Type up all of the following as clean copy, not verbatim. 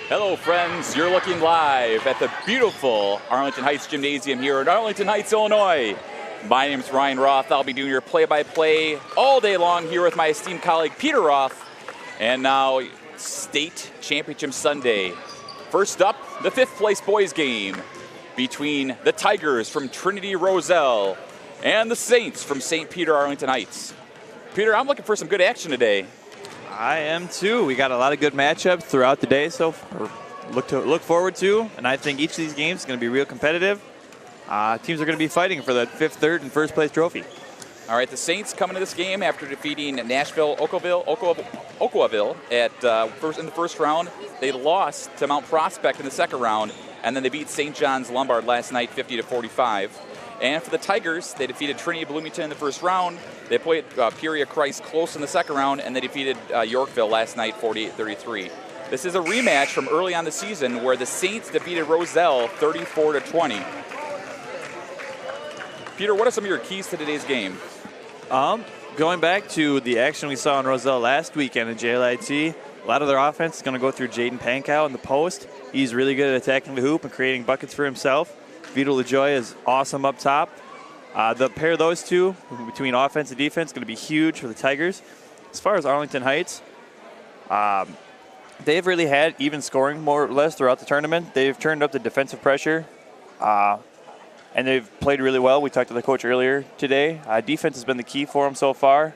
Hello, friends. You're looking live at the beautiful Arlington Heights Gymnasium here in Arlington Heights, Illinois. My name is Ryan Roth. I'll be doing your play-by-play all day long here with my esteemed colleague Peter Roth. And now, State Championship Sunday. First up, the fifth place boys game between the Tigers from Trinity, Roselle, and the Saints from St. Peter, Arlington Heights. Peter, I'm looking for some good action today. I am too. We got a lot of good matchups throughout the day, so look forward to. And I think each of these games is going to be real competitive. Teams are going to be fighting for the fifth, third, and first place trophy. All right, the Saints coming to this game after defeating Nashville, Oakville in the first round. They lost to Mount Prospect in the second round, and then they beat St. John's Lombard last night 50-45. And for the Tigers, they defeated Trinity Bloomington in the first round. They played Peoria Christ close in the second round, and they defeated Yorkville last night 48-33. This is a rematch from early on the season where the Saints defeated Roselle 34-20. Peter, what are some of your keys to today's game? Going back to the action we saw in Roselle last weekend at JLIT, a lot of their offense is going to go through Jaden Pankow in the post. He's really good at attacking the hoop and creating buckets for himself. Vito LaJoy is awesome up top. The pair of those two, between offense and defense, is going to be huge for the Tigers. As far as Arlington Heights, they've really had even scoring more or less throughout the tournament. They've turned up the defensive pressure, and they've played really well. We talked to the coach earlier today. Defense has been the key for them so far.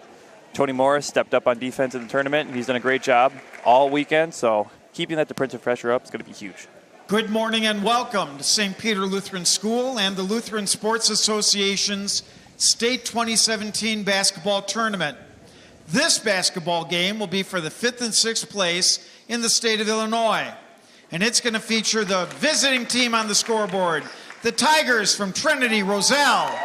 Tony Morris stepped up on defense in the tournament, and he's done a great job all weekend. So keeping that defensive pressure up is going to be huge. Good morning and welcome to St. Peter Lutheran School and the Lutheran Sports Association's State 2017 basketball tournament. This basketball game will be for the 5th and 6th place in the state of Illinois. And it's going to feature the visiting team on the scoreboard, the Tigers from Trinity, Roselle.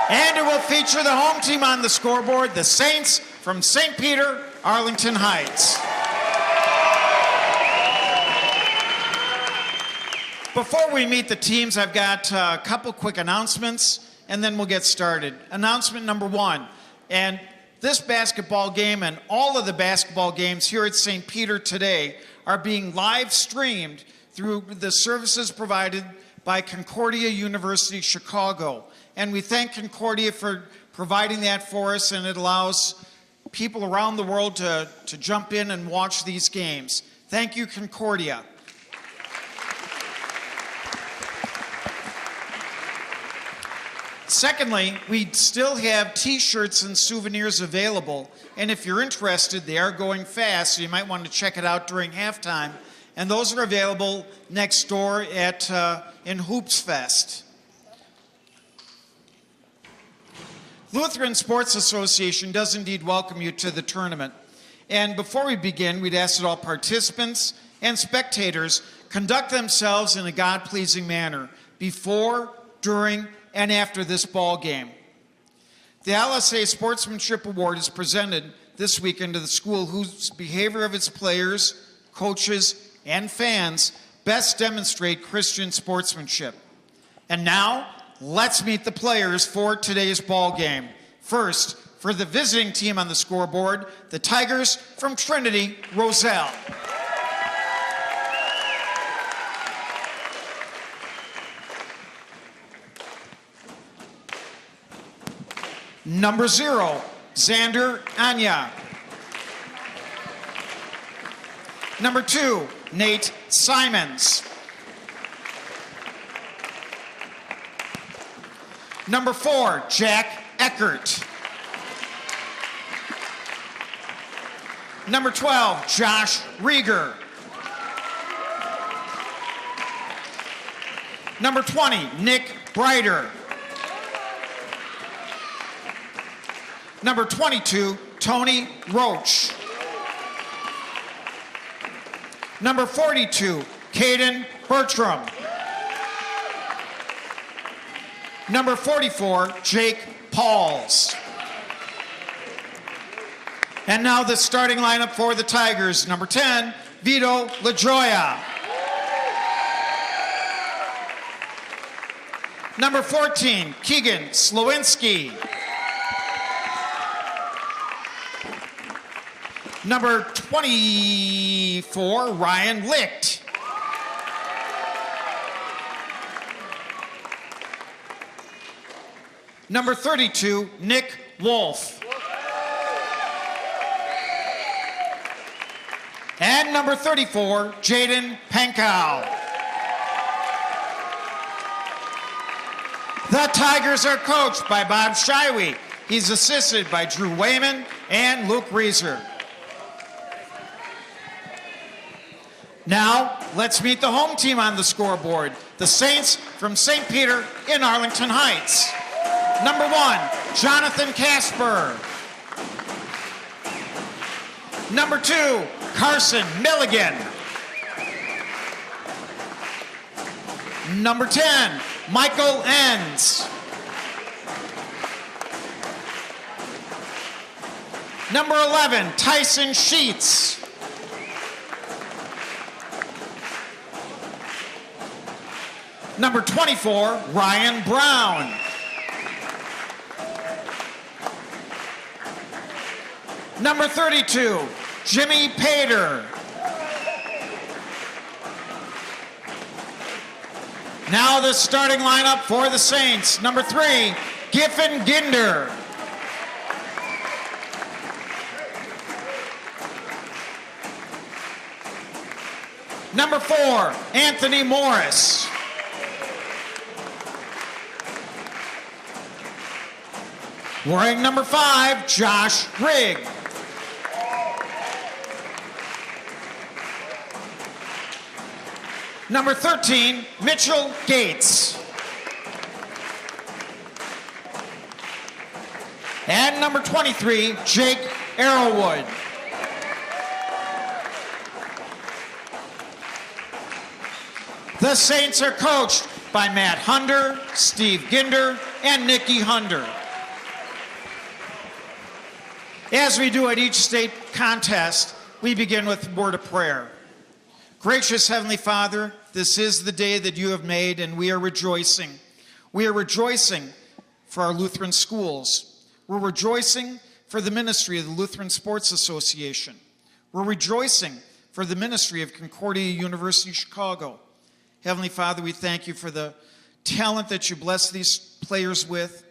And it will feature the home team on the scoreboard, the Saints from St. Peter, Arlington Heights. Before we meet the teams, I've got a couple quick announcements, and then we'll get started. Announcement number one, and this basketball game and all of the basketball games here at St. Peter today are being live streamed through the services provided by Concordia University Chicago. And we thank Concordia for providing that for us, and it allows people around the world to jump in and watch these games. Thank you, Concordia. Secondly, we still have t-shirts and souvenirs available, and if you're interested, they are going fast, so you might want to check it out during halftime. And those are available next door at in Hoops Fest. Lutheran Sports Association does indeed welcome you to the tournament. And before we begin, we'd ask that all participants and spectators conduct themselves in a God-pleasing manner before, during, and after this ball game. The LSA Sportsmanship Award is presented this weekend to the school whose behavior of its players, coaches, and fans best demonstrate Christian sportsmanship. And now, let's meet the players for today's ball game. First, for the visiting team on the scoreboard, the Tigers from Trinity, Roselle. Number 0, Xander Anya. Number 2, Nate Simons. Number 4, Jack Eckert. Number 12, Josh Rieger. Number 20, Nick Breiter. Number 22, Tony Roach. Number 42, Caden Bertram. Number 44, Jake Pauls. And now the starting lineup for the Tigers. Number 10, Vito LaJoya. Number 14, Keegan Slowinski. Number 24, Ryan Licht. Number 32, Nick Wolf. And number 34, Jaden Pankow. The Tigers are coached by Bob Shiwey. He's assisted by Drew Wayman and Luke Reeser. Now, let's meet the home team on the scoreboard. The Saints from St. Peter in Arlington Heights. Number 1, Jonathan Casper. Number 2, Carson Milligan. Number 10, Michael Enns. Number 11, Tyson Sheets. Number 24, Ryan Brown. Number 32, Jimmy Pater. Now the starting lineup for the Saints. Number 3, Giffen Ginder. Number 4, Anthony Morris. Wearing number 5, Josh Rigg. Number 13, Mitchell Gates. And number 23, Jake Arrowwood. The Saints are coached by Matt Hunder, Steve Ginder, and Nikki Hunder. As we do at each state contest, we begin with a word of prayer. Gracious Heavenly Father, this is the day that you have made, and we are rejoicing. We are rejoicing for our Lutheran schools. We're rejoicing for the ministry of the Lutheran Sports Association. We're rejoicing for the ministry of Concordia University Chicago. Heavenly Father, we thank you for the talent that you bless these players with,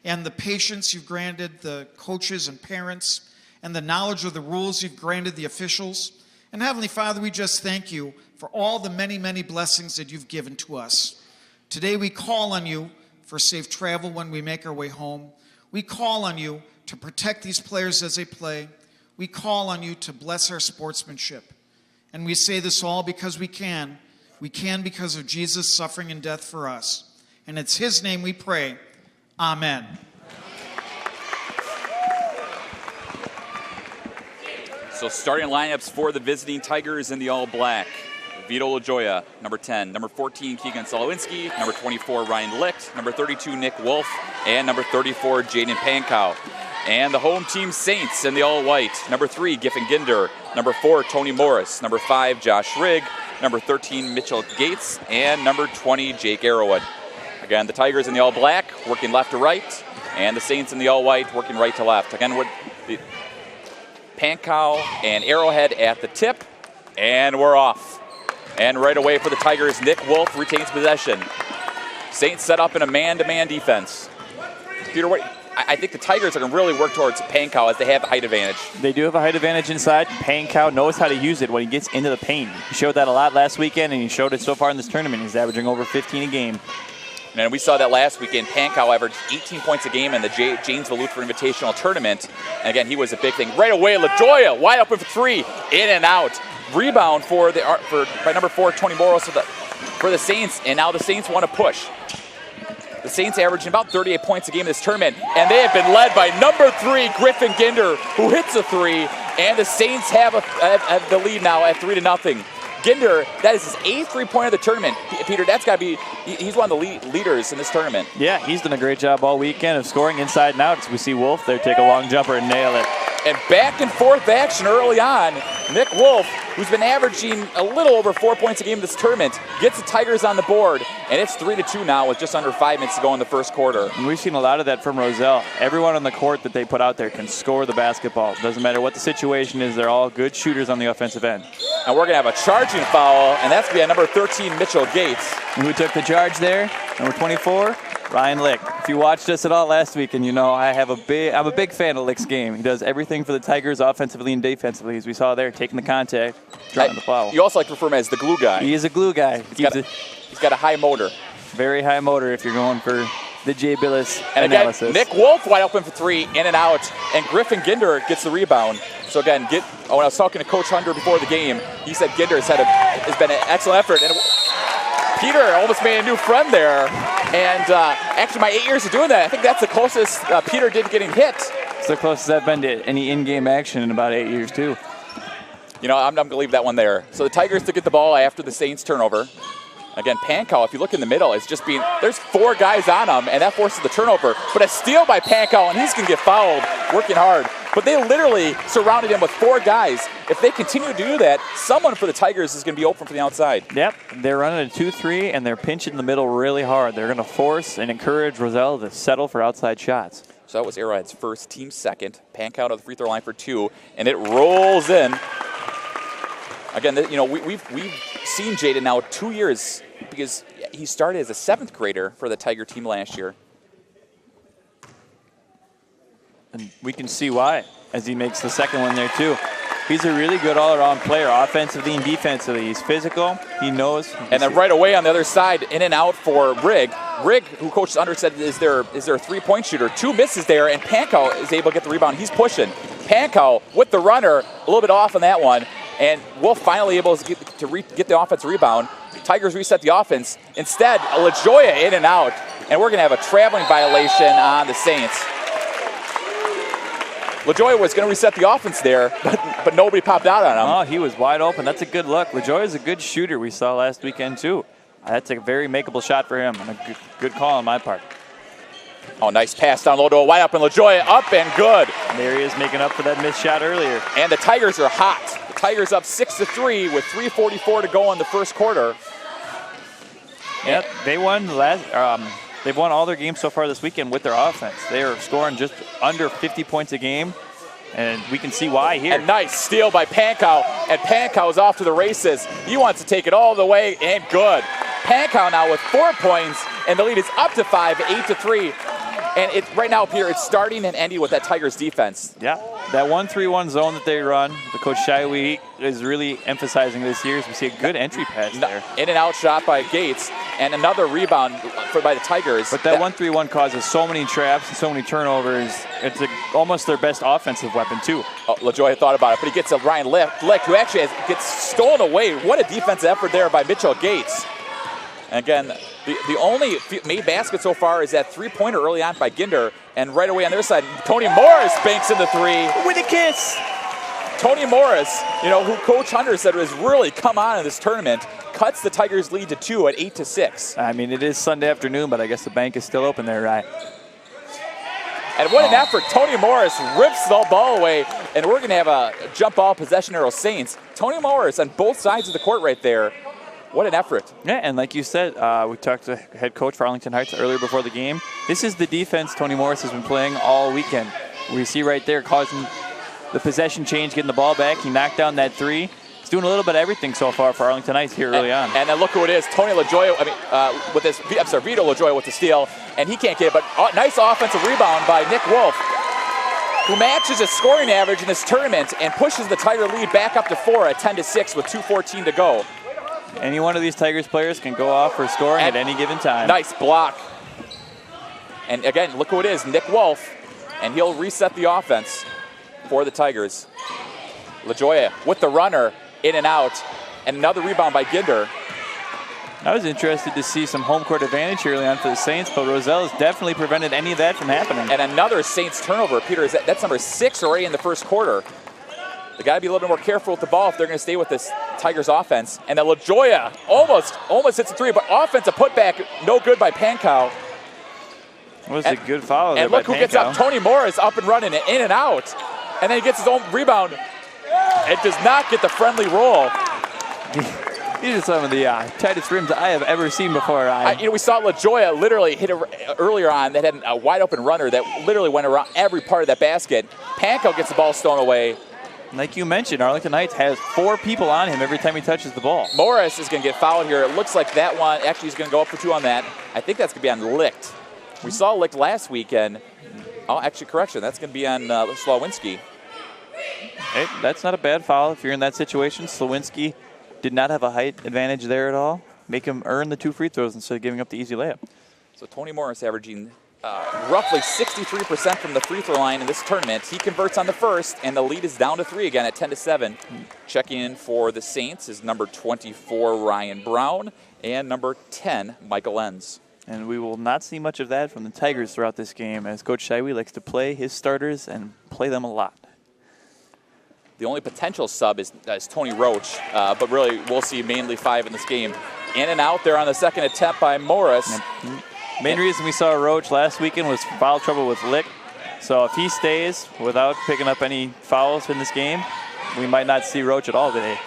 and the patience you've granted the coaches and parents, and the knowledge of the rules you've granted the officials. And Heavenly Father, we just thank you for all the many, many blessings that you've given to us. Today we call on you for safe travel when we make our way home. We call on you to protect these players as they play. We call on you to bless our sportsmanship. And we say this all because we can. We can because of Jesus' suffering and death for us. And it's his name we pray. Amen. So starting lineups for the visiting Tigers in the all-black. Vito LaJoya, number 10. Number 14, Keegan Solowinski. Number 24, Ryan Licht. Number 32, Nick Wolf. And number 34, Jaden Pankow. And the home team Saints in the all-white. Number 3, Giffen Ginder. Number 4, Tony Morris. Number 5, Josh Rigg. Number 13, Mitchell Gates. And number 20, Jake Arrowwood. Again, the Tigers in the all-black, working left to right. And the Saints in the all-white, working right to left. Again, with the Pankow and Arrowhead at the tip, and we're off. And right away for the Tigers, Nick Wolf retains possession. Saints set up in a man-to-man defense. Peter, I think the Tigers are going to really work towards Pankow as they have the height advantage. They do have a height advantage inside. Pankow knows how to use it when he gets into the paint. He showed that a lot last weekend, and he showed it so far in this tournament. He's averaging over 15 a game. And we saw that last weekend. Pankow averaged 18 points a game in the Janesville Lutheran Invitational Tournament. And again, he was a big thing. Right away, LaJoya, wide open for 3, in and out. Rebound by number 4, Tony Morris for the Saints. And now the Saints want to push. The Saints averaging about 38 points a game in this tournament. And they have been led by number 3, Giffen Ginder, who hits a 3. And the Saints have the lead now at 3-0. Ginder, that is his 8th three-pointer of the tournament. Peter, that's got to be, he's one of the leaders in this tournament. Yeah, he's done a great job all weekend of scoring inside and out. As we see Wolf there take a long jumper and nail it. And back and forth action early on. Nick Wolf, who's been averaging a little over 4 points a game this tournament, gets the Tigers on the board, and it's 3-2 now with just under 5 minutes to go in the first quarter. And we've seen a lot of that from Roselle. Everyone on the court that they put out there can score the basketball. Doesn't matter what the situation is, they're all good shooters on the offensive end. And we're going to have a charging foul, and that's going to be on number 13, Mitchell Gates. And who took the charge there? Number 24, Ryan Lick. If you watched us at all last week, and you know I'm a big fan of Lick's game. He does everything for the Tigers offensively and defensively, as we saw there, taking the contact, drawing the foul. You also like to refer to him as the glue guy. He is a glue guy. He's got a high motor. Very high motor if you're going for the Jay Billis and analysis. Again, Nick Wolf wide open for three, in and out, and Griffin Ginder gets the rebound. So again, when I was talking to Coach Hunter before the game, he said Ginder has been an excellent effort. And Peter almost made a new friend there. And actually, my 8 years of doing that, I think that's the closest Peter did getting hit. It's the closest I've been to any in-game action in about 8 years, too. You know, I'm going to leave that one there. So the Tigers to get the ball after the Saints turnover. Again, Pankow, if you look in the middle, is just there's 4 guys on him, and that forces the turnover. But a steal by Pankow, and he's going to get fouled, working hard. But they literally surrounded him with 4 guys. If they continue to do that, someone for the Tigers is going to be open from the outside. Yep, they're running a 2-3, and they're pinching in the middle really hard. They're going to force and encourage Roselle to settle for outside shots. So that was Arrowhead's first, team second. Pankow to the free throw line for 2, and it rolls in. Again, you know, we've seen Jaden now 2 years because he started as a 7th grader for the Tiger team last year. And we can see why as he makes the second one there too. He's a really good all-around player, offensively and defensively. He's physical. He knows. And then right away on the other side, in and out for Rigg. Rigg, who Coach Under said is their 3-point shooter. 2 misses there, and Pankow is able to get the rebound. He's pushing. Pankow with the runner, a little bit off on that one. And Wolf finally able to get the offensive rebound. Tigers reset the offense. Instead, LaJoya in and out. And we're going to have a traveling violation on the Saints. LaJoya was going to reset the offense there, but nobody popped out on him. Oh, he was wide open. That's a good look. LaJoya is a good shooter we saw last weekend, too. That's a very makeable shot for him, and a good call on my part. Oh, nice pass down low to a wide open LaJoya, up and good. And there he is making up for that missed shot earlier. And the Tigers are hot. The Tigers up 6-3 with 3:44 to go in the first quarter. Yep, they won they've won all their games so far this weekend with their offense. They are scoring just under 50 points a game, and we can see why here. And nice steal by Pankow, and Pankow is off to the races. He wants to take it all the way, and good. Pankow now with 4 points, and the lead is up to 5, 8-3. And right now, Peter, it's starting and ending with that Tigers defense. Yeah, that 1-3-1 zone that they run, the Coach Shiwee is really emphasizing this year. We see a good entry pass there. In and out shot by Gates, and another rebound by the Tigers. But that 1-3-1 causes so many traps and so many turnovers. It's almost their best offensive weapon, too. Oh, LaJoya thought about it, but he gets a Ryan Lick, who actually gets stolen away. What a defensive effort there by Mitchell Gates. And again, the only made basket so far is that 3-pointer early on by Ginder. And right away on their side, Tony Morris banks in the 3. With a kiss. Tony Morris, you know, who Coach Hunter said has really come on in this tournament, cuts the Tigers' lead to 2 at 8-6. I mean, it is Sunday afternoon, but I guess the bank is still open there, right? And what an effort. Tony Morris rips the ball away, and we're going to have a jump ball possession arrow Saints. Tony Morris on both sides of the court right there. What an effort. Yeah, and like you said, we talked to head coach for Arlington Heights earlier before the game. This is the defense Tony Morris has been playing all weekend. We see right there causing the possession change, getting the ball back. He knocked down that 3. He's doing a little bit of everything so far for Arlington Heights here early on. And then look who it is, Tony LaJoya, Vito LaJoya with the steal, and he can't get it, but nice offensive rebound by Nick Wolf, who matches his scoring average in this tournament and pushes the Tiger lead back up to 4 at 10-6 with 2:14 to go. Any one of these Tigers players can go off for scoring at any given time. Nice block. And again, look who it is, Nick Wolf, and he'll reset the offense for the Tigers. LaJoya with the runner, in and out, and another rebound by Ginder. I was interested to see some home court advantage early on for the Saints, but Roselle has definitely prevented any of that from happening. And another Saints turnover. Peter, that's number 6 already in the first quarter. They got to be a little bit more careful with the ball if they're going to stay with this Tigers offense. And then LaJoya almost hits a 3, but offensive putback, no good by Pankow. It was a good foul there and look by who gets up. Tony Morris up and running, in and out. and then he gets his own rebound. It does not get the friendly roll. These are some of the tightest rims I have ever seen before. We saw LaJoya literally hit it earlier on that had a wide open runner that literally went around every part of that basket. Pankow gets the ball stolen away. Like you mentioned, Arlington Heights has 4 people on him every time he touches the ball. Morris is going to get fouled here. It looks like that one, actually he's going to go up for 2 on that. I think that's going to be on Licht. We saw Licht last weekend. Oh, actually, correction, that's going to be on Slawinski. Hey, that's not a bad foul if you're in that situation. Slawinski did not have a height advantage there at all. Make him earn the 2 free throws instead of giving up the easy layup. So Tony Morris averaging roughly 63% from the free throw line in this tournament. He converts on the first, and the lead is down to 3 again at 10-7. Checking in for the Saints is number 24, Ryan Brown, and number 10, Michael Enns. And we will not see much of that from the Tigers throughout this game, as Coach Shaiwi likes to play his starters and play them a lot. The only potential sub is Tony Roach, but really we'll see mainly 5 in this game. In and out there on the second attempt by Morris. Main reason we saw Roach last weekend was foul trouble with Lick. So if he stays without picking up any fouls in this game, we might not see Roach at all today.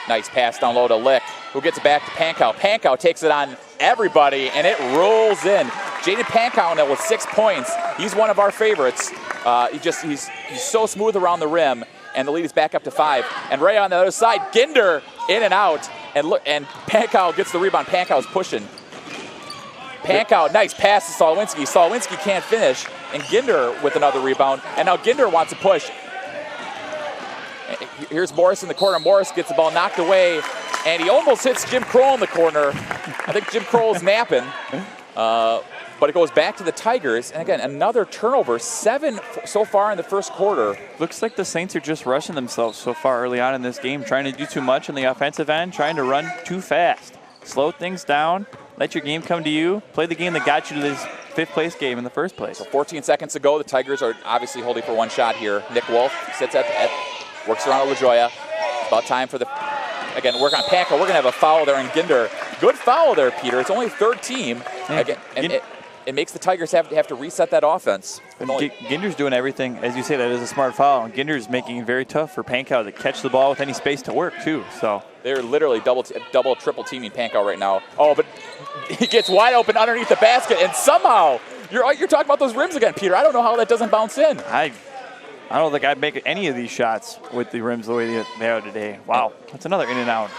Nice pass down low to Lick, who gets it back to Pankow. Pankow takes it on everybody, and it rolls in. Jaden Pankow now with 6 points. He's one of our favorites. He's so smooth around the rim, and the lead is back up to 5. And right on the other side, Ginder in and out, and Pankow gets the rebound. Pankow's pushing. Pankow, nice pass to Slawinski. Slawinski can't finish, and Ginder with another rebound. And now Ginder wants to push. Here's Morris in the corner. Morris gets the ball knocked away, and he almost hits Jim Kroll in the corner. I think Jim Kroll's napping. But it goes back to the Tigers. And again, another turnover. 7 so far in the first quarter. Looks like the Saints are just rushing themselves so far early on in this game, trying to do too much on the offensive end, trying to run too fast. Slow things down. Let your game come to you. Play the game that got you to this 5th place game in the first place. So 14 seconds to go. The Tigers are obviously holding for 1 shot here. Nick Wolf sits works around LaJoya. About time for again, work on Pankow. We're going to have a foul there on Ginder. Good foul there, Peter. It's only 3rd team. Yeah. Again, and it makes the Tigers have to reset that offense. Ginder's doing everything, as you say, that is a smart foul. And Ginder's making it very tough for Pankow to catch the ball with any space to work, too. So they're literally double, triple teaming Pankow right now. Oh, but he gets wide open underneath the basket, and somehow you're talking about those rims again, Peter. I don't know how that doesn't bounce in. I don't think I'd make any of these shots with the rims the way they are today. Wow, that's another in and out.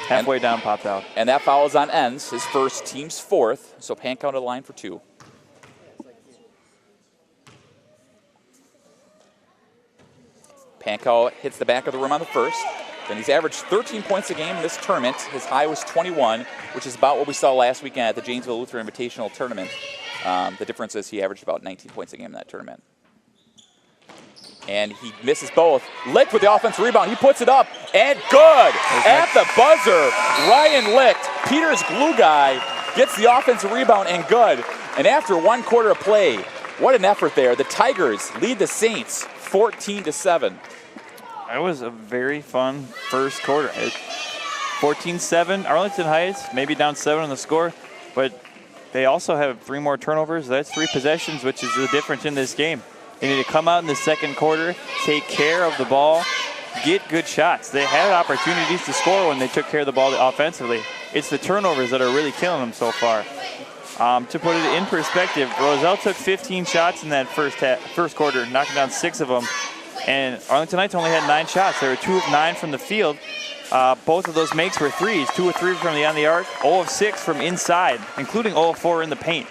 Halfway down, popped out. And that foul is on Enns, his first, team's 4th. So Pankow to the line for 2. Pankow hits the back of the rim on the first. Then he's averaged 13 points a game in this tournament. His high was 21, which is about what we saw last weekend at the Janesville Lutheran Invitational Tournament. The difference is he averaged about 19 points a game in that tournament. And he misses both. Licht with the offensive rebound. He puts it up, and good. At the buzzer, Ryan Licht, Peter's glue guy, gets the offensive rebound, and good. And after 1 quarter of play, what an effort there. The Tigers lead the Saints 14-7. That was a very fun first quarter. 14-7, Arlington Heights, maybe down 7 on the score, but they also have 3 more turnovers. That's 3 possessions, which is the difference in this game. They need to come out in the second quarter, take care of the ball, get good shots. They had opportunities to score when they took care of the ball offensively. It's the turnovers that are really killing them so far. To put it in perspective, Roselle took 15 shots in that first quarter, knocking down 6 of them. And Arlington Heights only had 9 shots. They were 2 of 9 from the field. Both of those makes were threes. 2 of 3 from on the arc, 0 of 6 from inside, including 0 of 4 in the paint.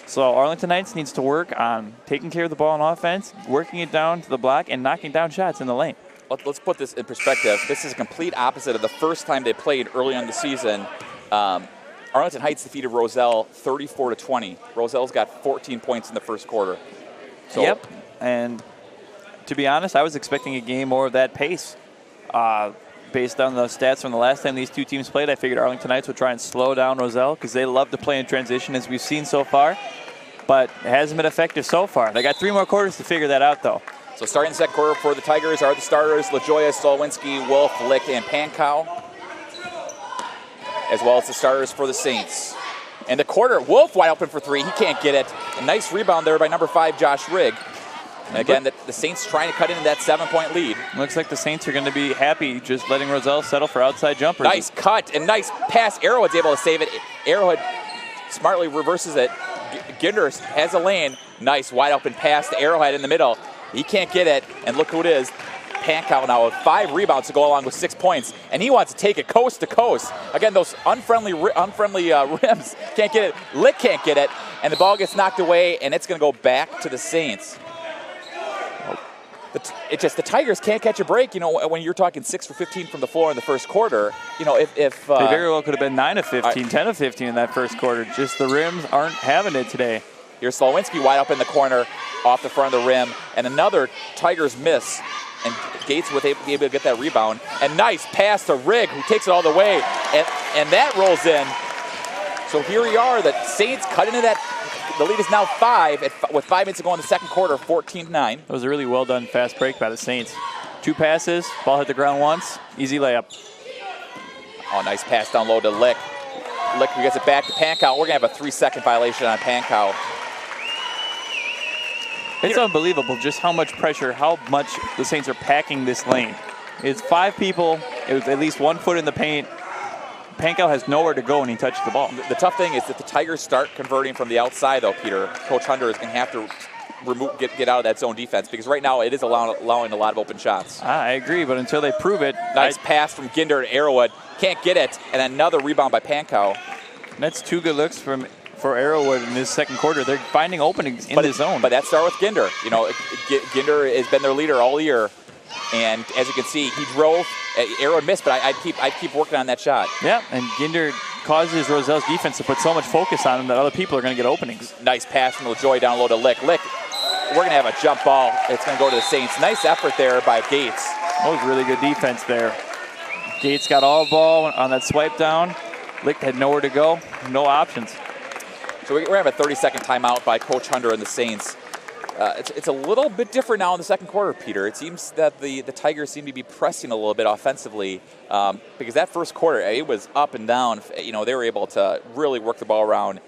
So Arlington Heights needs to work on taking care of the ball on offense, working it down to the block, and knocking down shots in the lane. Let's put this in perspective. This is a complete opposite of the first time they played early on the season. Arlington Heights defeated Roselle 34-20. Roselle's got 14 points in the first quarter. So, yep, and to be honest, I was expecting a game more of that pace. Based on the stats from the last time these 2 teams played, I figured Arlington Heights would try and slow down Roselle because they love to play in transition, as we've seen so far. But it hasn't been effective so far. They got 3 more quarters to figure that out, though. So starting the second quarter for the Tigers are the starters, LaJoya, Slawinski, Wolf, Licht, and Pankow, as well as the starters for the Saints. And the quarter, Wolf wide open for 3. He can't get it. A nice rebound there by number 5, Josh Rigg. And again, the Saints trying to cut into that 7-point lead. Looks like the Saints are going to be happy just letting Roselle settle for outside jumpers. Nice cut and nice pass. Arrowhead's able to save it. Arrowhead smartly reverses it. Ginder has a lane. Nice wide open pass to Arrowhead in the middle. He can't get it, and look who it is. Pankow now with 5 rebounds to go along with 6 points, and he wants to take it coast to coast. Again, those unfriendly rims can't get it. Lick can't get it, and the ball gets knocked away, and it's going to go back to the Saints. It's just the Tigers can't catch a break. You know, when you're talking 6 for 15 from the floor in the first quarter, you know, if they very well could have been 9 of 15, 10 of 15 in that first quarter. Just the rims aren't having it today. Here's Slowinski wide up in the corner, off the front of the rim, and another Tigers miss. And Gates was able to get that rebound. And nice pass to Rigg, who takes it all the way, and that rolls in. So here we are. The Saints cut into that. The lead is now 5 with 5 minutes to go in the second quarter, 14-9. That was a really well done fast break by the Saints. 2 passes, ball hit the ground once, easy layup. Oh, nice pass down low to Lick. Lick who gets it back to Pankow. We're going to have a 3-second violation on Pankow. It's unbelievable just how much pressure, how much the Saints are packing this lane. It's 5 people, it was at least 1 foot in the paint. Pankow has nowhere to go when he touches the ball. The tough thing is that the Tigers start converting from the outside, though, Peter. Coach Hunter is going to have to get out of that zone defense, because right now it is allowing a lot of open shots. I agree, but until they prove it. Nice pass from Ginder to Arrowwood. Can't get it, and another rebound by Pankow. That's 2 good looks for Arrowwood in this second quarter. They're finding openings in the zone. But that started with Ginder. You know, Ginder has been their leader all year. And as you can see, he drove. Arrowwood missed, but I'd keep working on that shot. Yeah, and Ginder causes Roselle's defense to put so much focus on him that other people are going to get openings. Nice pass from LaJoy down low to Lick. Lick, we're going to have a jump ball. It's going to go to the Saints. Nice effort there by Gates. That was really good defense there. Gates got all ball on that swipe down. Lick had nowhere to go, no options. So we're going to have a 30-second timeout by Coach Hunter and the Saints. It's a little bit different now in the second quarter, Peter. It seems that the Tigers seem to be pressing a little bit offensively, because that first quarter, it was up and down. You know, they were able to really work the ball around,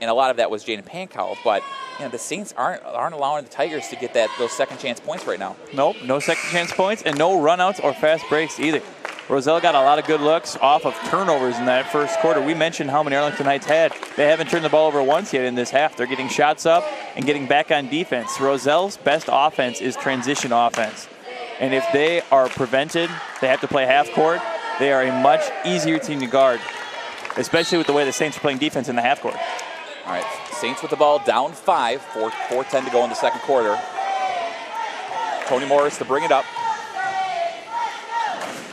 and a lot of that was Jaden Pankow. But you know, the Saints aren't allowing the Tigers to get those second chance points right now. Nope, no second chance points, and no runouts or fast breaks either. Roselle got a lot of good looks off of turnovers in that first quarter. We mentioned how many Arlington Heights had. They haven't turned the ball over once yet in this half. They're getting shots up and getting back on defense. Roselle's best offense is transition offense. And if they are prevented, they have to play half court, they are a much easier team to guard, especially with the way the Saints are playing defense in the half court. All right, Saints with the ball down 5, 4:10 to go in the second quarter. Tony Morris to bring it up.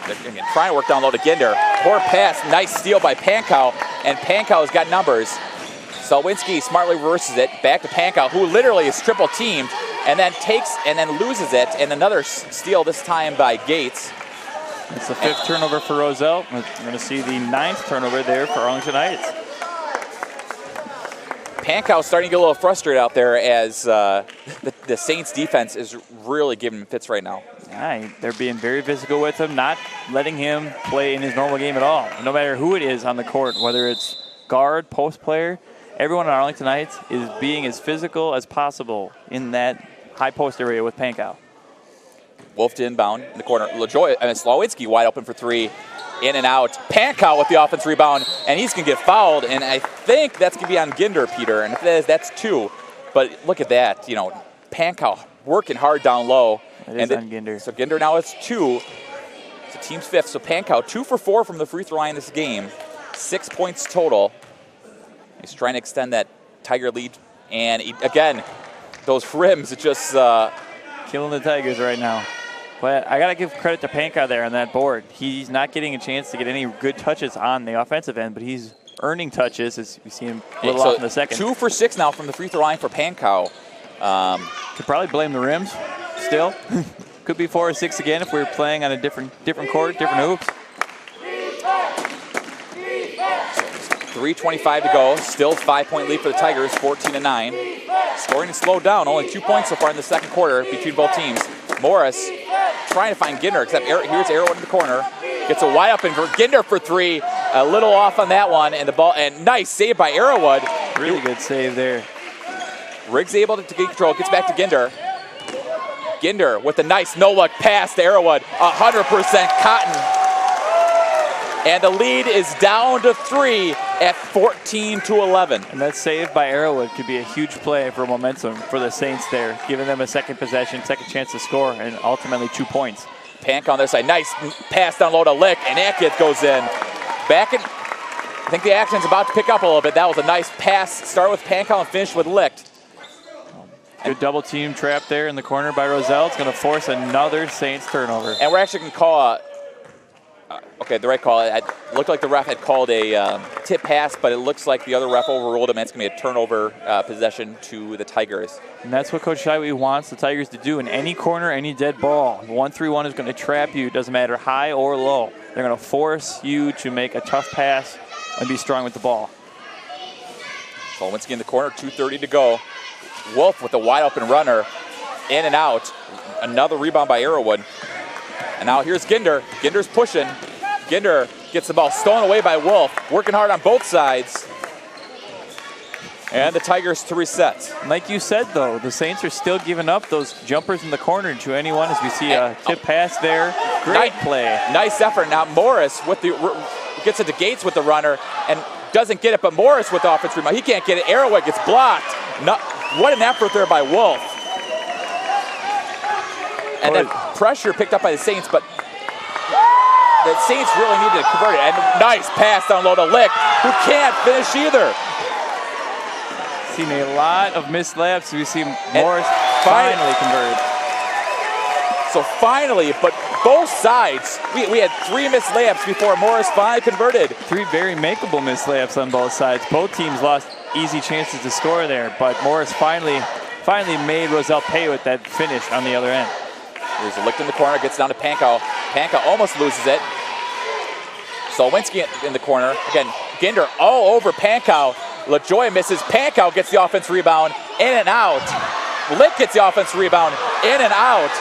They're trying to work down low to Ginder. Poor pass, nice steal by Pankow, and Pankow's got numbers. Slowinski smartly reverses it back to Pankow, who literally is triple teamed, and then loses it, and another steal this time by Gates. It's the 5th turnover for Roselle. We're going to see the 9th turnover there for Arlington Heights. Pankow's starting to get a little frustrated out there as the Saints defense is really giving him fits right now. Yeah, they're being very physical with him, not letting him play in his normal game at all. No matter who it is on the court, whether it's guard, post player, everyone on Arlington Heights is being as physical as possible in that high post area with Pankow. Wolf to inbound in the corner. LaJoy and Slowinski wide open for 3. In and out. Pankow with the offense rebound, and he's going to get fouled, and I think that's going to be on Ginder, Peter, and if it is, that's 2. But look at that, you know, Pankow working hard down low. It is on Ginder. So Ginder now has 2. It's the team's 5th. So Pankow 2 for 4 from the free throw line this game. 6 points total. He's trying to extend that Tiger lead, and again, those rims, it just killing the Tigers right now. But I got to give credit to Pankow there on that board. He's not getting a chance to get any good touches on the offensive end, but he's earning touches as we see him a little off in the second. 2 for 6 now from the free throw line for Pankow. Could probably blame the rims still. Could be 4 or 6 again if we were playing on a different court, different hoops. 3:25 to go. Still 5-point lead for the Tigers, 14-9. Scoring has slowed down. Only 2 points so far in the second quarter between both teams. Morris trying to find Ginder, except here's Arrowwood in the corner. Gets a wide open for Ginder for 3. A little off on that one, and the ball, and nice save by Arrowwood. Really good save there. Riggs able to get control, gets back to Ginder. Ginder with a nice no-look pass to Arrowwood. 100% Cotton. And the lead is down to 3 at 14-11. And that save by Arrowwood could be a huge play for momentum for the Saints there, giving them a second possession, second chance to score, and ultimately 2 points. Pank on their side. Nice pass down low to Lick, and Atkins goes in. Back in, I think the action's about to pick up a little bit. That was a nice pass. Start with Pankow and finish with Lick. Good double team trap there in the corner by Roselle. It's going to force another Saints turnover. And we're actually going to call a, okay, the right call. It looked like the ref had called a tip pass, but it looks like the other ref overruled him, and it's going to be a turnover possession to the Tigers. And that's what Coach Shiwee wants the Tigers to do in any corner, any dead ball. 1-3-1 is going to trap you. It doesn't matter high or low. They're going to force you to make a tough pass and be strong with the ball. Solowinski in the corner, 2:30 to go. Wolf with a wide open runner, in and out. Another rebound by Arrowwood. And now here's Ginder. Ginder's pushing. Ginder gets the ball stolen away by Wolf. Working hard on both sides. And the Tigers to reset. Like you said, though, the Saints are still giving up those jumpers in the corner to anyone as we see a tip pass there. Great play. Nice effort. Now Morris with the gets it to Gates with the runner and doesn't get it, but Morris with the offensive rebound. He can't get it. Arrowwood gets blocked. What an effort there by Wolf. And then pressure picked up by the Saints, but the Saints really needed to convert it. And nice pass down low to Lick, who can't finish either. Seen a lot of missed layups. We see Morris finally converted. So finally, but both sides, we had 3 missed layups before Morris finally converted. 3 very makeable missed layups on both sides. Both teams lost easy chances to score there, but Morris finally made Roselle pay with that finish on the other end. There's a Lick in the corner, gets down to Pankow. Pankow almost loses it. Solowinski in the corner. Again, Ginder all over Pankow. LaJoy misses. Pankow gets the offense rebound. In and out. Lick gets the offense rebound. In and out.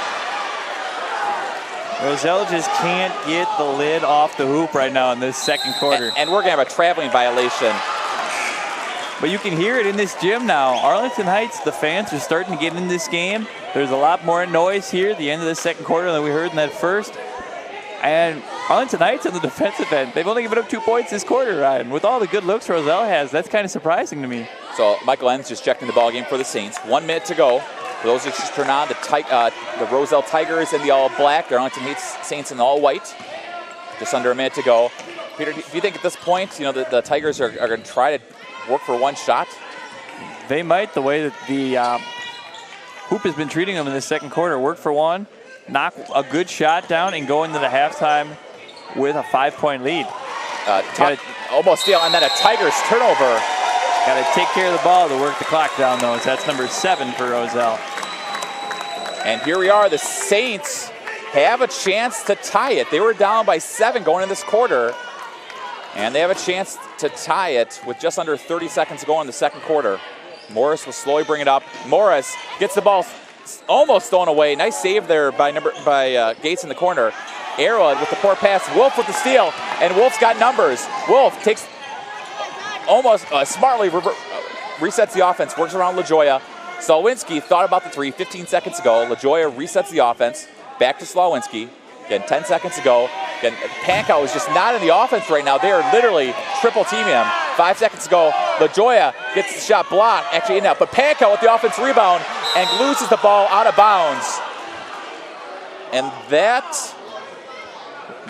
Roselle just can't get the lid off the hoop right now in this second quarter. And we're going to have a traveling violation. But you can hear it in this gym now. Arlington Heights, the fans are starting to get in this game. There's a lot more noise here at the end of the second quarter than we heard in that first. And Arlington Heights on the defensive end, they've only given up 2 points this quarter, Ryan. With all the good looks Roselle has, that's kind of surprising to me. So Michael Enns just checking the ball game for the Saints. 1 minute to go. For those who just turn on, the Roselle Tigers in the all black, the Arlington Heights Saints in the all white. Just under a minute to go. Peter, do you think at this point, the Tigers are going to try to work for one shot? They might, the way that the hoop has been treating them in the second quarter. Work for one, knock a good shot down, and go into the halftime with a 5-point lead. Almost steal, and then a Tigers turnover. Got to take care of the ball to work the clock down, though. So that's number 7 for Roselle. And here we are. The Saints have a chance to tie it. They were down by 7 going in this quarter. And they have a chance to tie it with just under 30 seconds to go in the second quarter. Morris will slowly bring it up. Morris gets the ball almost thrown away. Nice save there by Gates in the corner. Arrowwood with the poor pass. Wolf with the steal, and Wolf's got numbers. Wolf takes almost smartly resets the offense, works around LaJoya. Slawinski thought about the 3, 15 seconds ago. LaJoya resets the offense, back to Slawinski. Again, 10 seconds ago. Again, Pankow is just not in the offense right now. They are literally triple teaming him. 5 seconds ago, LaJoya gets the shot blocked, actually in and out. But Pankow with the offense rebound and loses the ball out of bounds. And that,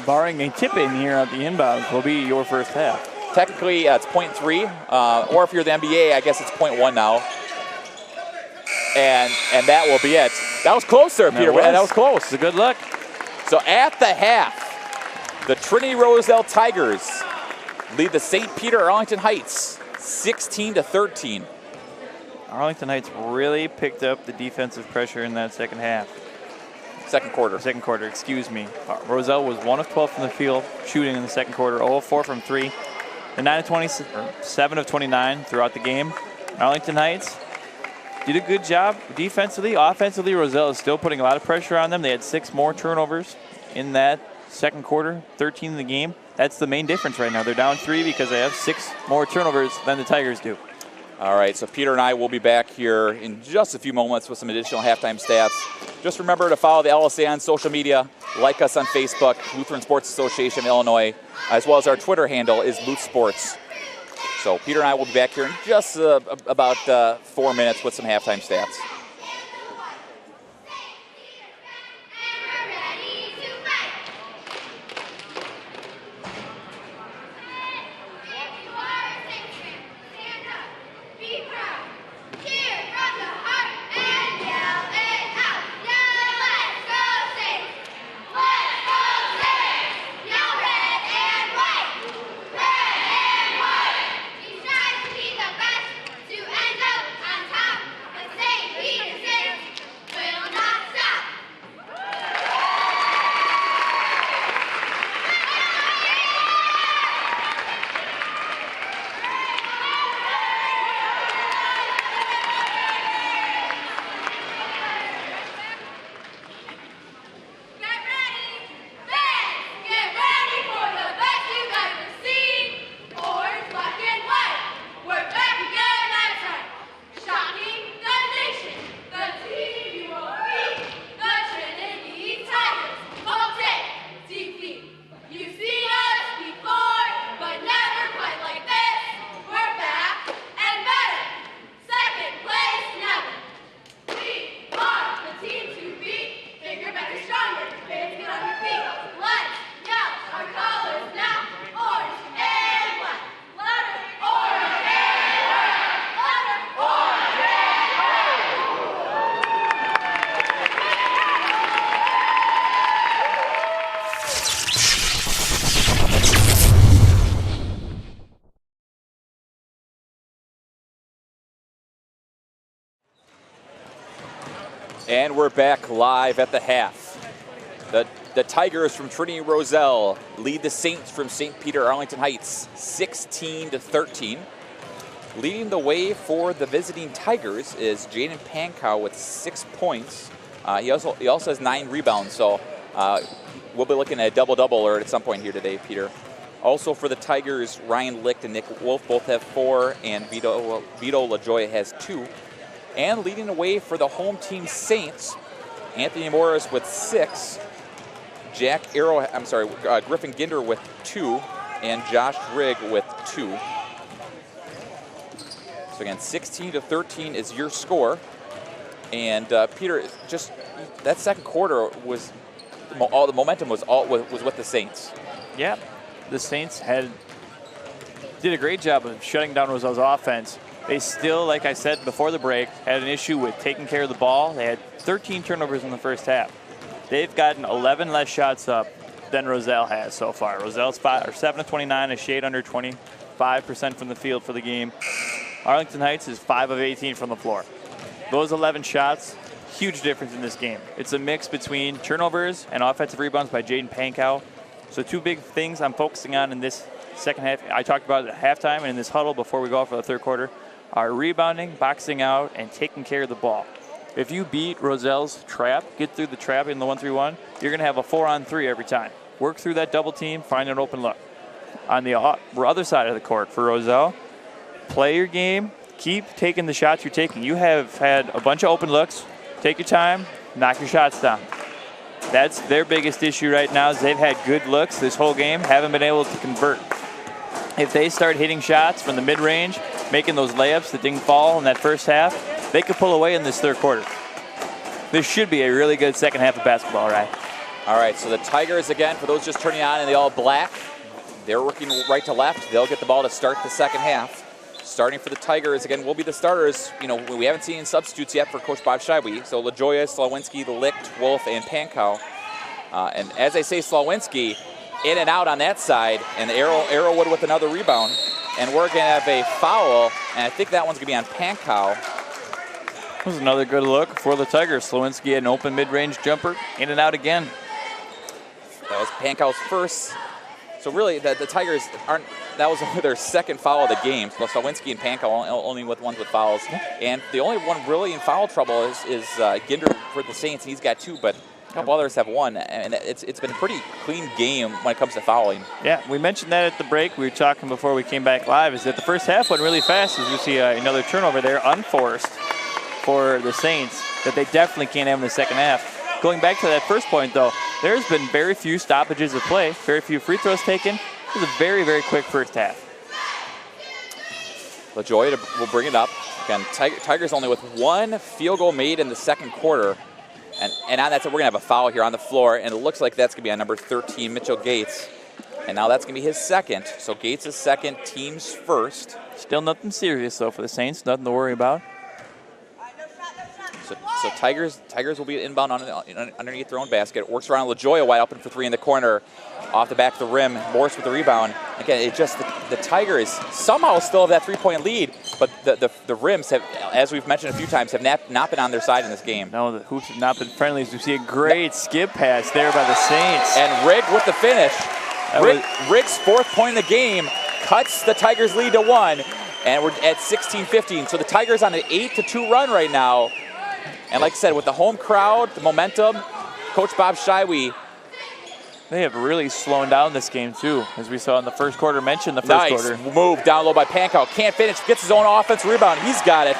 barring a tip-in here at the inbounds, will be your first half. Technically, it's 0.3, or if you're the NBA, I guess it's 0.1 now. And that will be it. That was close there, Peter. That was close. It's a good look. So at the half, the Trinity Roselle Tigers lead the St. Peter Arlington Heights 16-13. Arlington Heights really picked up the defensive pressure in that second half. Second quarter, excuse me. Roselle was 1 of 12 from the field, shooting in the second quarter, 0 of 4 from 3. The 9 of 20, 7 of 29 throughout the game. Arlington Heights did a good job defensively. Offensively, Roselle is still putting a lot of pressure on them. They had 6 more turnovers in that second quarter, 13 in the game. That's the main difference right now. They're down 3 because they have 6 more turnovers than the Tigers do. All right, so Peter and I will be back here in just a few moments with some additional halftime stats. Just remember to follow the LSA on social media, like us on Facebook, Lutheran Sports Association of Illinois, as well as our Twitter handle is Luth Sports. So Peter and I will be back here in just about 4 minutes with some halftime stats. And we're back live at the half. The Tigers from Trinity Roselle lead the Saints from St. Peter Arlington Heights 16-13. Leading the way for the visiting Tigers is Jaden Pankow with 6 points. He also has 9 rebounds, so we'll be looking at a double-double at some point here today, Peter. Also for the Tigers, Ryan Licht and Nick Wolf both have 4, and Vito LaJoy has 2. And leading the way for the home team Saints, Anthony Morris with 6, Griffin Ginder with 2, and Josh Rigg with 2. So again, 16-13 is your score. And Peter, just that second quarter was all the momentum was with the Saints. Yeah, the Saints did a great job of shutting down Roselle's offense. They still, like I said before the break, had an issue with taking care of the ball. They had 13 turnovers in the first half. They've gotten 11 less shots up than Roselle has so far. Roselle's 7 of 29, a shade under 25% from the field for the game. Arlington Heights is 5 of 18 from the floor. Those 11 shots, huge difference in this game. It's a mix between turnovers and offensive rebounds by Jaden Pankow. So 2 big things I'm focusing on in this second half. I talked about it at halftime and in this huddle before we go out for the third quarter. Are rebounding, boxing out, and taking care of the ball. If you beat Roselle's trap, get through the trap in the 1-3-1, you're going to have a 4-on-3 every time. Work through that double team, find an open look. On the other side of the court for Roselle, play your game, keep taking the shots you're taking. You have had a bunch of open looks. Take your time, knock your shots down. That's their biggest issue right now is they've had good looks this whole game, haven't been able to convert. If they start hitting shots from the mid-range, making those layups that didn't fall in that first half, they could pull away in this third quarter. This should be a really good second half of basketball, right? All right, so the Tigers, again, for those just turning on in the all black, they're working right to left. They'll get the ball to start the second half. Starting for the Tigers, again, will be the starters. You know, we haven't seen substitutes yet for Coach Bob Scheibe. So LaJoya, Slawinski, Licht, Wolf, and Pankow. And as I say, Slawinski in and out on that side, and Arrowwood with another rebound. And we're going to have a foul, and I think that one's going to be on Pankow. That was another good look for the Tigers. Slawinski had an open mid-range jumper, in and out again. That was Pankow's first. So really, the Tigers aren't. That was only their second foul of the game. So Slawinski and Pankow only with ones with fouls. And the only one really in foul trouble is Ginder for the Saints. He's got 2, but A couple others have one, and it's been a pretty clean game when it comes to fouling. Yeah, we mentioned that at the break. We were talking before we came back live, is that the first half went really fast as we see another turnover there, unforced for the Saints, that they definitely can't have in the second half. Going back to that first point, though, there's been very few stoppages of play, very few free throws taken. It was a very, very quick first half. LaJoya will bring it up. Again, Tigers only with one field goal made in the second quarter. And on that, we're going to have a foul here on the floor, and it looks like that's going to be on number 13, Mitchell Gates. And now that's going to be his second. So Gates is second, team's first. Still nothing serious, though, for the Saints. Nothing to worry about. So Tigers will be inbound underneath their own basket. Works around LaJoya wide open for three in the corner. Off the back of the rim, Morris with the rebound. Again, it just the Tigers somehow still have that three-point lead, but the rims have, as we've mentioned a few times, have not been on their side in this game. No, the hoops have not been friendly. As we see a great skip pass there by the Saints. And Rigg with the finish. Rigg's fourth point of the game cuts the Tigers' lead to 1, and we're at 16-15. So the Tigers on an 8-2 run right now. And like I said, with the home crowd, the momentum, Coach Bob Shiwee. They have really slowed down this game, too, as we saw in the first quarter. Mentioned the first quarter. Nice move down low by Pankow. Can't finish. Gets his own offensive rebound. He's got it.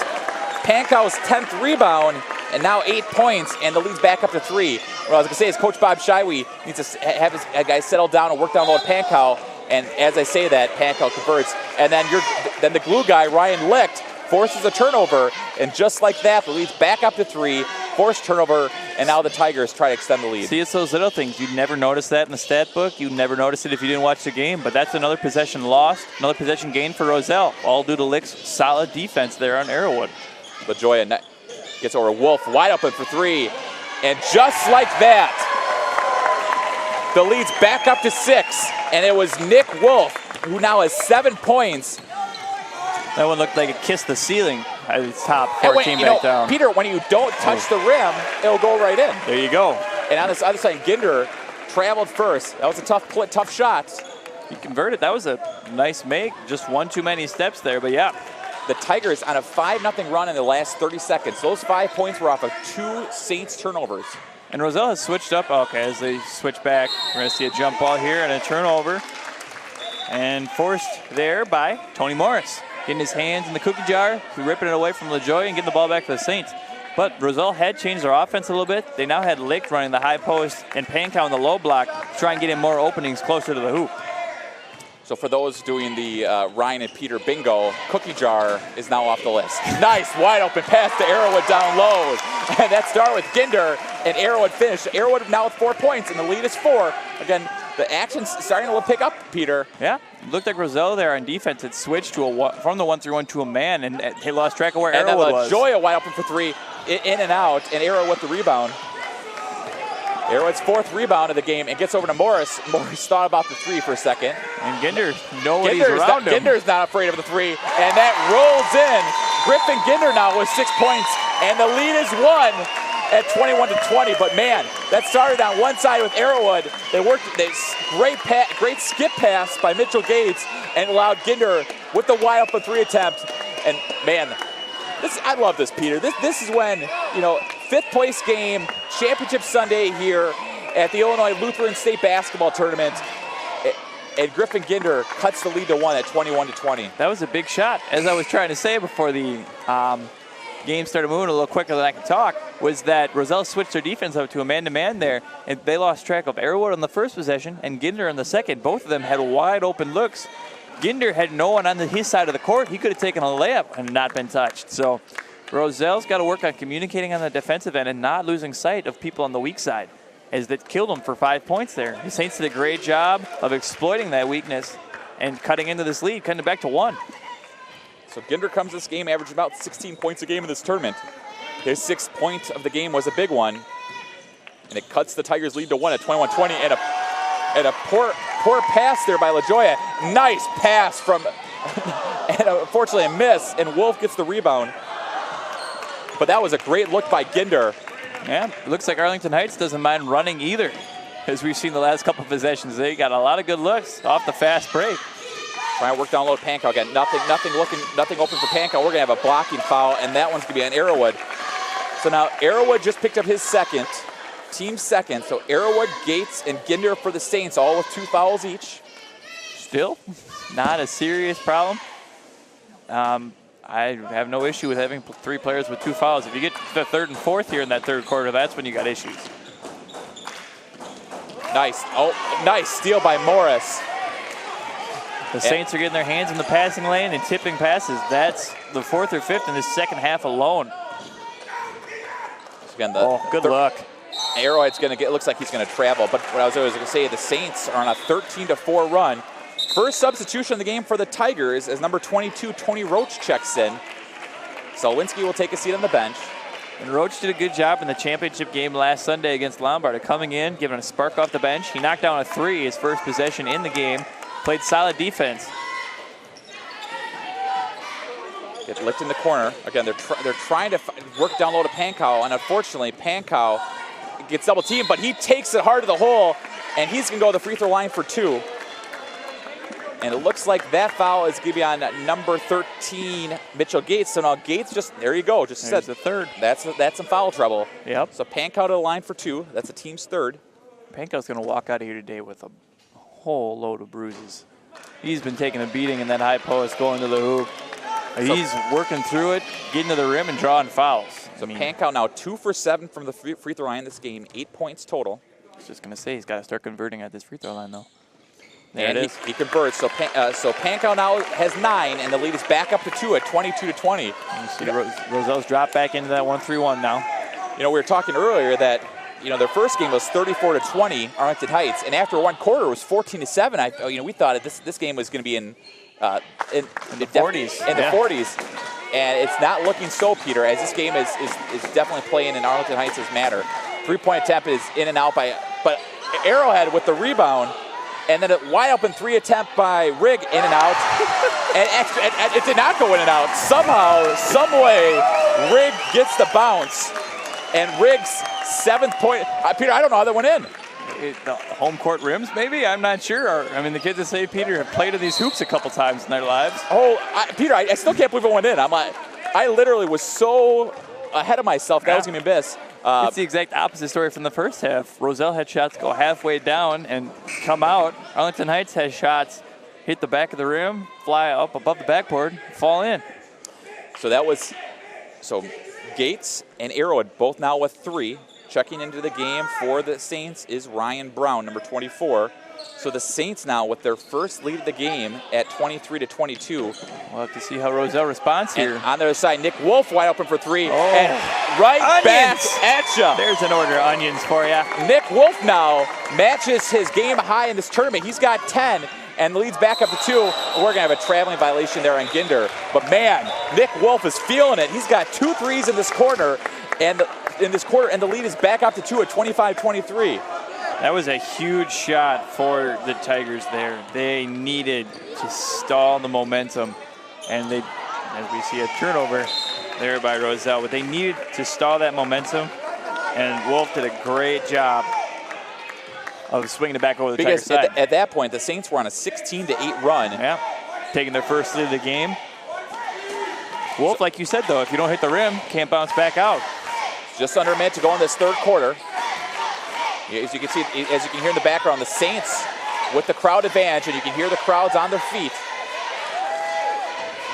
Pankow's 10th rebound, and now 8 points, and the lead's back up to 3. What I was going to say is Coach Bob Shiwee needs to have his guys settle down and work down low at Pankow. And as I say that, Pankow converts. And then the glue guy, Ryan Licht, forces a turnover, and just like that, the lead's back up to 3, forced turnover, and now the Tigers try to extend the lead. See, it's those little things. You'd never notice that in the stat book. You'd never notice it if you didn't watch the game, but that's another possession lost, another possession gained for Roselle, all due to Lick's solid defense there on Arrowwood. LaJoya gets over Wolf, wide open for 3, and just like that, the lead's back up to 6, and it was Nick Wolf, who now has 7 points. That one looked like it kissed the ceiling at its top before it came back down. Peter, when you don't touch the rim, it'll go right in. There you go. And on this other side, Ginder traveled first. That was a tough shot. He converted. That was a nice make. Just one too many steps there, but yeah. The Tigers on a 5-0 run in the last 30 seconds. Those 5 points were off of 2 Saints turnovers. And Roselle has switched up. Okay, as they switch back, we're going to see a jump ball here and a turnover. And forced there by Tony Morris. Getting his hands in the cookie jar, ripping it away from LaJoya and getting the ball back for the Saints. But Roselle had changed their offense a little bit. They now had Licht running the high post and Pankow in the low block to try and get him more openings closer to the hoop. So for those doing the Ryan and Peter bingo, cookie jar is now off the list. Nice wide open pass to Arrowwood down low. And that started with Ginder, and Arrowwood finished. Arrowwood now with 4 points, and the lead is 4. Again, the action's starting to pick up, Peter. Yeah, it looked like Roselle there on defense had switched to from the 1-3-1 to a man, and they lost track of where Arrowwood was. And then LaJoya wide open for 3, in and out, and Arrowwood with the rebound. Arrowwood's 4th rebound of the game, and gets over to Morris. Morris thought about the 3 for a second. And Ginder, nobody's around him. Ginder's not afraid of the 3, and that rolls in. Griffin Ginder now with 6 points, and the lead is 1 at 21-20. But man, that started on one side with Arrowwood. Great skip pass by Mitchell Gates, and allowed Ginder with the wide open 3 attempt. And man, I love this, Peter. This is when, 5th place game, championship Sunday here at the Illinois Lutheran State Basketball Tournament. And Griffin Ginder cuts the lead to 1 at 21-20. That was a big shot. As I was trying to say before the game started moving a little quicker than I could talk, was that Roselle switched their defense up to a man-to-man there, and they lost track of Arrowwood on the first possession and Ginder on the second. Both of them had wide open looks. Ginder had no one on his side of the court. He could have taken a layup and not been touched. So Roselle's got to work on communicating on the defensive end and not losing sight of people on the weak side, as that killed him for 5 points there. The Saints did a great job of exploiting that weakness and cutting into this lead, cutting it back to 1. So Ginder comes this game, averaging about 16 points a game in this tournament. His 6th point of the game was a big one, and it cuts the Tigers' lead to 1 at 21-20. And a poor pass there by LaJoya. Nice pass from, and unfortunately a miss, and Wolf gets the rebound. But that was a great look by Ginder. Yeah, it looks like Arlington Heights doesn't mind running either. As we've seen the last couple possessions, they got a lot of good looks off the fast break. Trying to work down low to Pankow again. Nothing open for Pankow. We're gonna have a blocking foul, and that one's gonna be on Arrowwood. So now Arrowwood just picked up his 2nd team second. So Arrowwood, Gates, and Ginder for the Saints, all with 2 fouls each. Still not a serious problem. I have no issue with having 3 players with 2 fouls. If you get to the 3rd and 4th here in that 3rd quarter, that's when you got issues. Nice. Oh, nice steal by Morris. The Saints are getting their hands in the passing lane and tipping passes. That's the 4th or 5th in the second half alone. Again, good luck. Arrowhead's going to get, looks like he's going to travel. But what I was going to say, the Saints are on a 13-4 run. First substitution of the game for the Tigers as number 22, Tony Roach, checks in. Selwinski will take a seat on the bench. And Roach did a good job in the championship game last Sunday against Lombard, coming in, giving a spark off the bench. He knocked down a 3, his first possession in the game. Played solid defense. Get licked in the corner. Again, they're trying to work down low to Pankow, and unfortunately, Pankow gets double teamed, but he takes it hard to the hole, and he's going to go to the free throw line for 2. And it looks like that foul is going to be on number 13, Mitchell Gates. So now Gates just, there you go, just There's said the 3rd. That's some foul trouble. Yep. So Pankow to the line for 2. That's the team's 3rd. Pankow's going to walk out of here today with a whole load of bruises. He's been taking a beating in that high post, going to the hoop. He's working through it, getting to the rim and drawing fouls. So Pankow now 2 for 7 from the free throw line this game, 8 points total. I was just going to say, he's got to start converting at this free throw line, though. There and he converts. So Pankow now has 9, and the lead is back up to 2 at 22-20. You see Roselle's dropped back into that 1-3-1 now. You know, we were talking earlier that, you know, their first game was 34-20, Arlington Heights, and after 1 quarter it was 14-7. We thought this game was going to be in the 40s. In the 40s, and it's not looking so, Peter, as this game is definitely playing in Arlington Heights' manner. 3-point attempt is in and out but Arrowhead with the rebound, and then a wide open 3 attempt by Rigg in and out, and it did not go in and out. Somehow, some way, Rigg gets the bounce, and Rigg's 7th point. Peter, I don't know how that went in. The home court rims, maybe? I'm not sure. I mean, the kids that say Peter have played in these hoops a couple times in their lives. Peter, I still can't believe it went in. I literally was so ahead of myself that was going to be a miss. It's the exact opposite story from the first half. Roselle had shots go halfway down and come out. Arlington Heights has shots hit the back of the rim, fly up above the backboard, fall in. So Gates and Arrowhead both now with 3. Checking into the game for the Saints is Ryan Brown, number 24. So the Saints now with their first lead of the game at 23-22. We'll have to see how Roselle responds here. And on the other side, Nick Wolf wide open for 3. Oh. And right Onions. back at you. There's an order of onions for you. Nick Wolf now matches his game high in this tournament. He's got 10, and the lead's back up to 2. We're going to have a traveling violation there on Ginder. But man, Nick Wolf is feeling it. He's got 2 threes in this quarter, and the lead is back up to 2 at 25-23. That was a huge shot for the Tigers there. They needed to stall the momentum, and as we see a turnover there by Roselle, but they needed to stall that momentum, and Wolf did a great job of swinging it back over the Tigers side. At that point, the Saints were on a 16-8 run. Yeah, taking their first lead of the game. Wolf, like you said, though, if you don't hit the rim, can't bounce back out. Just under a minute to go in this 3rd quarter. As you can see, as you can hear in the background, the Saints with the crowd advantage, and you can hear the crowds on their feet.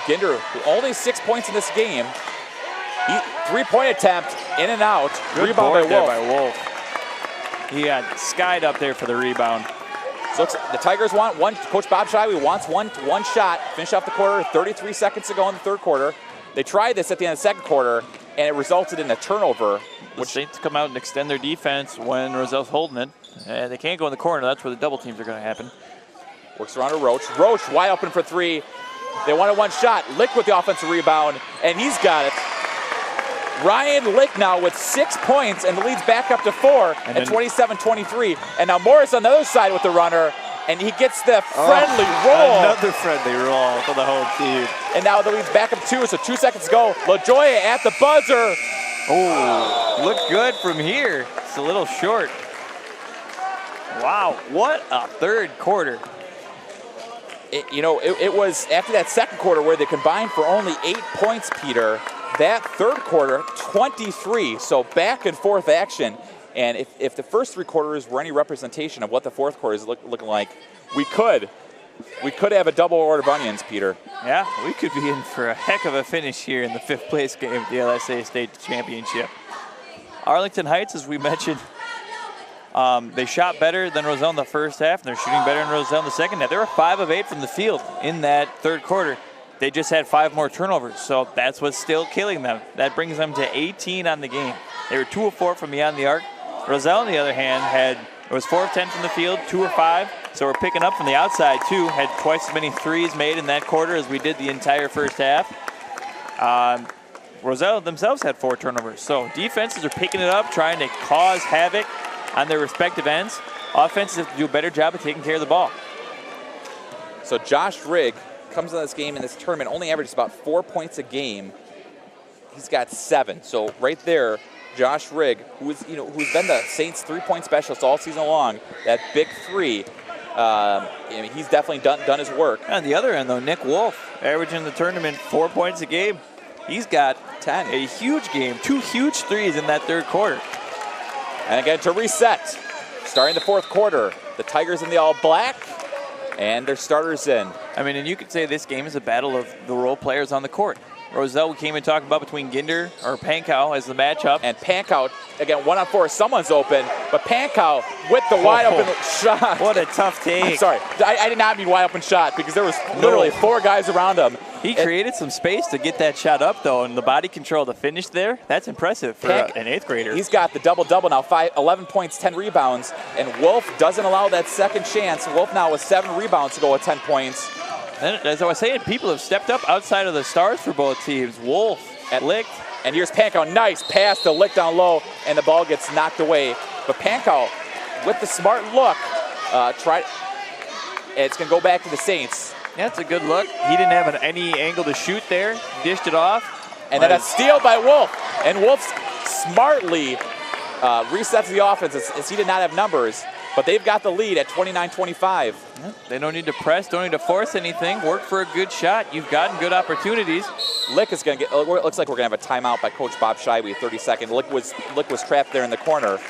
Ginder, who only 6 points in this game. 3-point attempt, in and out. Good rebound by Wolf. He got skied up there for the rebound. So the Tigers want one. Coach Bob Shively wants one shot. Finish off the quarter. 33 seconds to go in the 3rd quarter. They tried this at the end of the 2nd quarter, and it resulted in a turnover. The Saints come out and extend their defense when Roselle's holding it. They can't go in the corner. That's where the double teams are going to happen. Works around to Roach. Roach wide open for 3. They wanted one shot. Lick with the offensive rebound, and he's got it. Ryan Lick now with 6 points, and the lead's back up to 4 at 27-23. And now Morris on the other side with the runner, and he gets the friendly roll. Another friendly roll for the whole team. And now the lead's back up 2, so 2 seconds to go. LaJoya at the buzzer. Oh, looked good from here. It's a little short. Wow, what a 3rd quarter. It was after that 2nd quarter where they combined for only 8 points, Peter. That 3rd quarter, 23, so back and forth action. And if the first 3 quarters were any representation of what the fourth quarter is looking like, we could have a double order of onions, Peter. Yeah, we could be in for a heck of a finish here in the 5th place game of the LSA State Championship. Arlington Heights, as we mentioned, they shot better than Roselle in the first half, and they're shooting better than Roselle in the second half. They were 5 of 8 from the field in that third quarter. They just had 5 more turnovers, so that's what's still killing them. That brings them to 18 on the game. They were 2 of 4 from beyond the arc. Roselle, on the other hand, was 4 of 10 from the field, 2 of 5. So we're picking up from the outside, too. Had twice as many threes made in that quarter as we did the entire first half. Roselle themselves had 4 turnovers. So defenses are picking it up, trying to cause havoc on their respective ends. Offenses have to do a better job of taking care of the ball. So Josh Rigg comes in this game, in this tournament, only averages about 4 points a game. He's got 7. So right there, Josh Rigg, who's been the Saints' 3-point specialist all season long, that big 3, he's definitely done his work. On the other end, though, Nick Wolf, averaging in the tournament 4 points a game. He's got 10. A huge game, 2 huge threes in that third quarter. And again, to reset, starting the fourth quarter, the Tigers in the all black, and their starters in. I mean, and you could say this game is a battle of the role players on the court. Roselle, we came in talking about between Pankow as the matchup. And Pankow, again, 1-on-4, someone's open, but Pankow with the wide open shot. What a tough take. I'm sorry, I did not mean wide open shot because there was literally 4 guys around him. He created some space to get that shot up, though, and the body control to finish there, that's impressive for an 8th grader. He's got the double-double now, 11 points, 10 rebounds, and Wolf doesn't allow that second chance. Wolf now with 7 rebounds to go with 10 points. And as I was saying, people have stepped up outside of the stars for both teams. Wolf at Licht. And here's Pankow, nice pass to Licht down low, and the ball gets knocked away. But Pankow, with the smart look, it's going to go back to the Saints. Yeah, it's a good look. He didn't have any angle to shoot there. Dished it off. And then a steal by Wolf. And Wolf smartly resets the offense as he did not have numbers. But they've got the lead at 29-25. Yeah, they don't need to press, don't need to force anything. Work for a good shot. You've gotten good opportunities. Lick is going to get, it looks like we're going to have a timeout by Coach Bob Scheibe, 30 seconds. Lick was trapped there in the corner.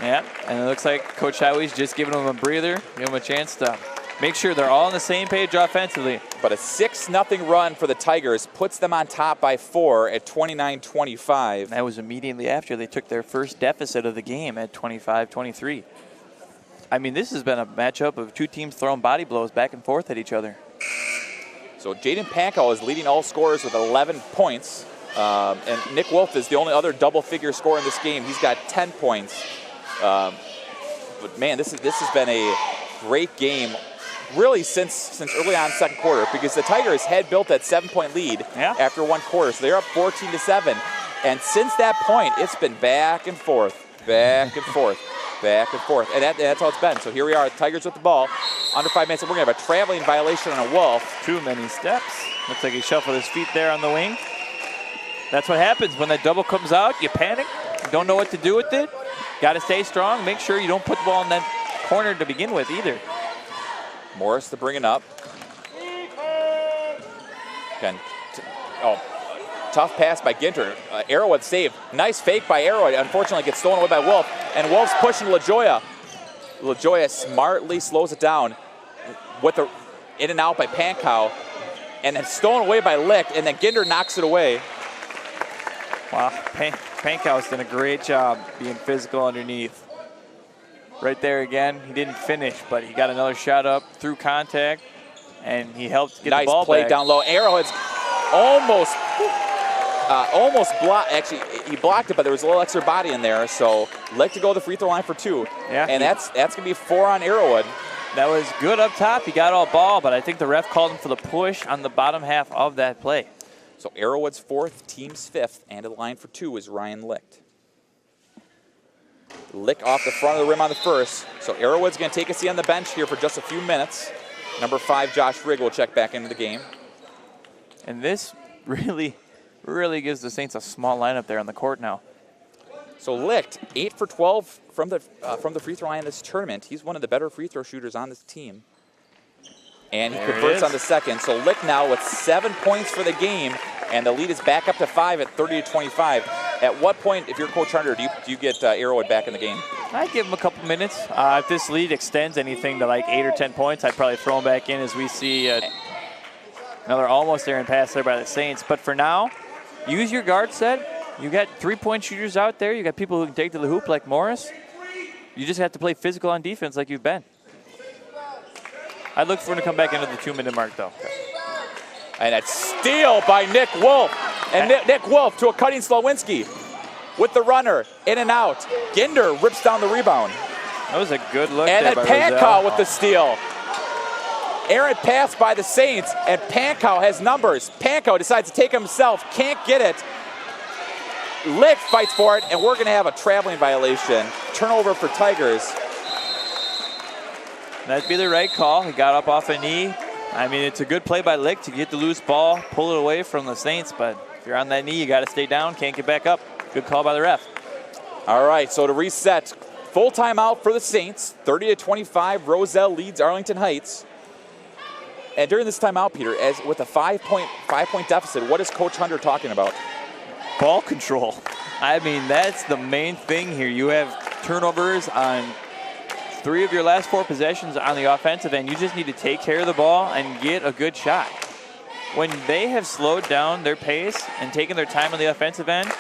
Yeah, and it looks like Coach Scheibe's just giving them a breather, give them a chance to make sure they're all on the same page offensively. But a 6-0 run for the Tigers puts them on top by 4 at 29-25. That was immediately after they took their first deficit of the game at 25-23. I mean, this has been a matchup of 2 teams throwing body blows back and forth at each other. So Jaden Pankow is leading all scorers with 11 points. And Nick Wolf is the only other double-figure scorer in this game. He's got 10 points. But, man, this has been a great game really since early on second quarter because the Tigers had built that 7-point lead after one quarter. So they're up 14-7. And since that point, it's been back and forth, back and forth. Back and forth, and that's how it's been. So here we are, the Tigers with the ball, under 5 minutes, and we're going to have a traveling violation on a Wolf. Too many steps. Looks like he shuffled his feet there on the wing. That's what happens when that double comes out. You panic, you don't know what to do with it. Got to stay strong. Make sure you don't put the ball in that corner to begin with either. Morris to bring it up. Again, tough pass by Ginter. Arrowwood saved. Nice fake by Arrowwood. Unfortunately, gets stolen away by Wolf. And Wolf's pushing LaJoya. LaJoya smartly slows it down with the in and out by Pankow. And then stolen away by Licht. And then Ginter knocks it away. Wow, Pankow's done a great job being physical underneath. Right there again, he didn't finish, but he got another shot up through contact. And he helped get the ball back. Nice play down low. Arrowhead's almost blocked. Actually, he blocked it, but there was a little extra body in there. So Licht to go to the free throw line for 2. Yeah, and that's going to be 4 on Arrowwood. That was good up top. He got all ball, but I think the ref called him for the push on the bottom half of that play. So Arrowwood's 4th, team's 5th, and at the line for 2 is Ryan Licht. Licht off the front of the rim on the first. So Arrowwood's going to take a seat on the bench here for just a few minutes. Number 5, Josh Rigg, will check back into the game. And this really gives the Saints a small lineup there on the court now. So Licht, 8 for 12 from the free throw line in this tournament. He's one of the better free throw shooters on this team. And he converts on the second. So Licht now with 7 points for the game, and the lead is back up to 5 at 30-25. At what point, if you're Coach Hunter, do you get Arrowhead back in the game? I'd give him a couple minutes. If this lead extends anything to like 8 or 10 points, I'd probably throw him back in as we see another almost errant pass there by the Saints. But for now, use your guard set. You got 3-point shooters out there. You got people who can take to the hoop like Morris. You just have to play physical on defense like you've been. I'd look for him to come back into the 2-minute mark, though. And a steal by Nick Wolf. And Nick Wolf to a cutting Slowinski with the runner, in and out. Ginder rips down the rebound. That was a good look and there then by Pankow Roselle. with the steal. Errant pass by the Saints, and Pankow has numbers. Pankow decides to take himself, can't get it. Licht fights for it, and we're going to have a traveling violation. Turnover for Tigers. That'd be the right call. He got up off a knee. I mean, it's a good play by Licht to get the loose ball, pull it away from the Saints, but if you're on that knee, you got to stay down, can't get back up. Good call by the ref. All right, so to reset, full timeout for the Saints. 30-25, Roselle leads Arlington Heights. And during this timeout, Peter, as with a 5-point deficit, what is Coach Hunter talking about? Ball control. I mean, that's the main thing here. You have turnovers on 3 of your last 4 possessions on the offensive end. You just need to take care of the ball and get a good shot. When they have slowed down their pace and taken their time on the offensive end,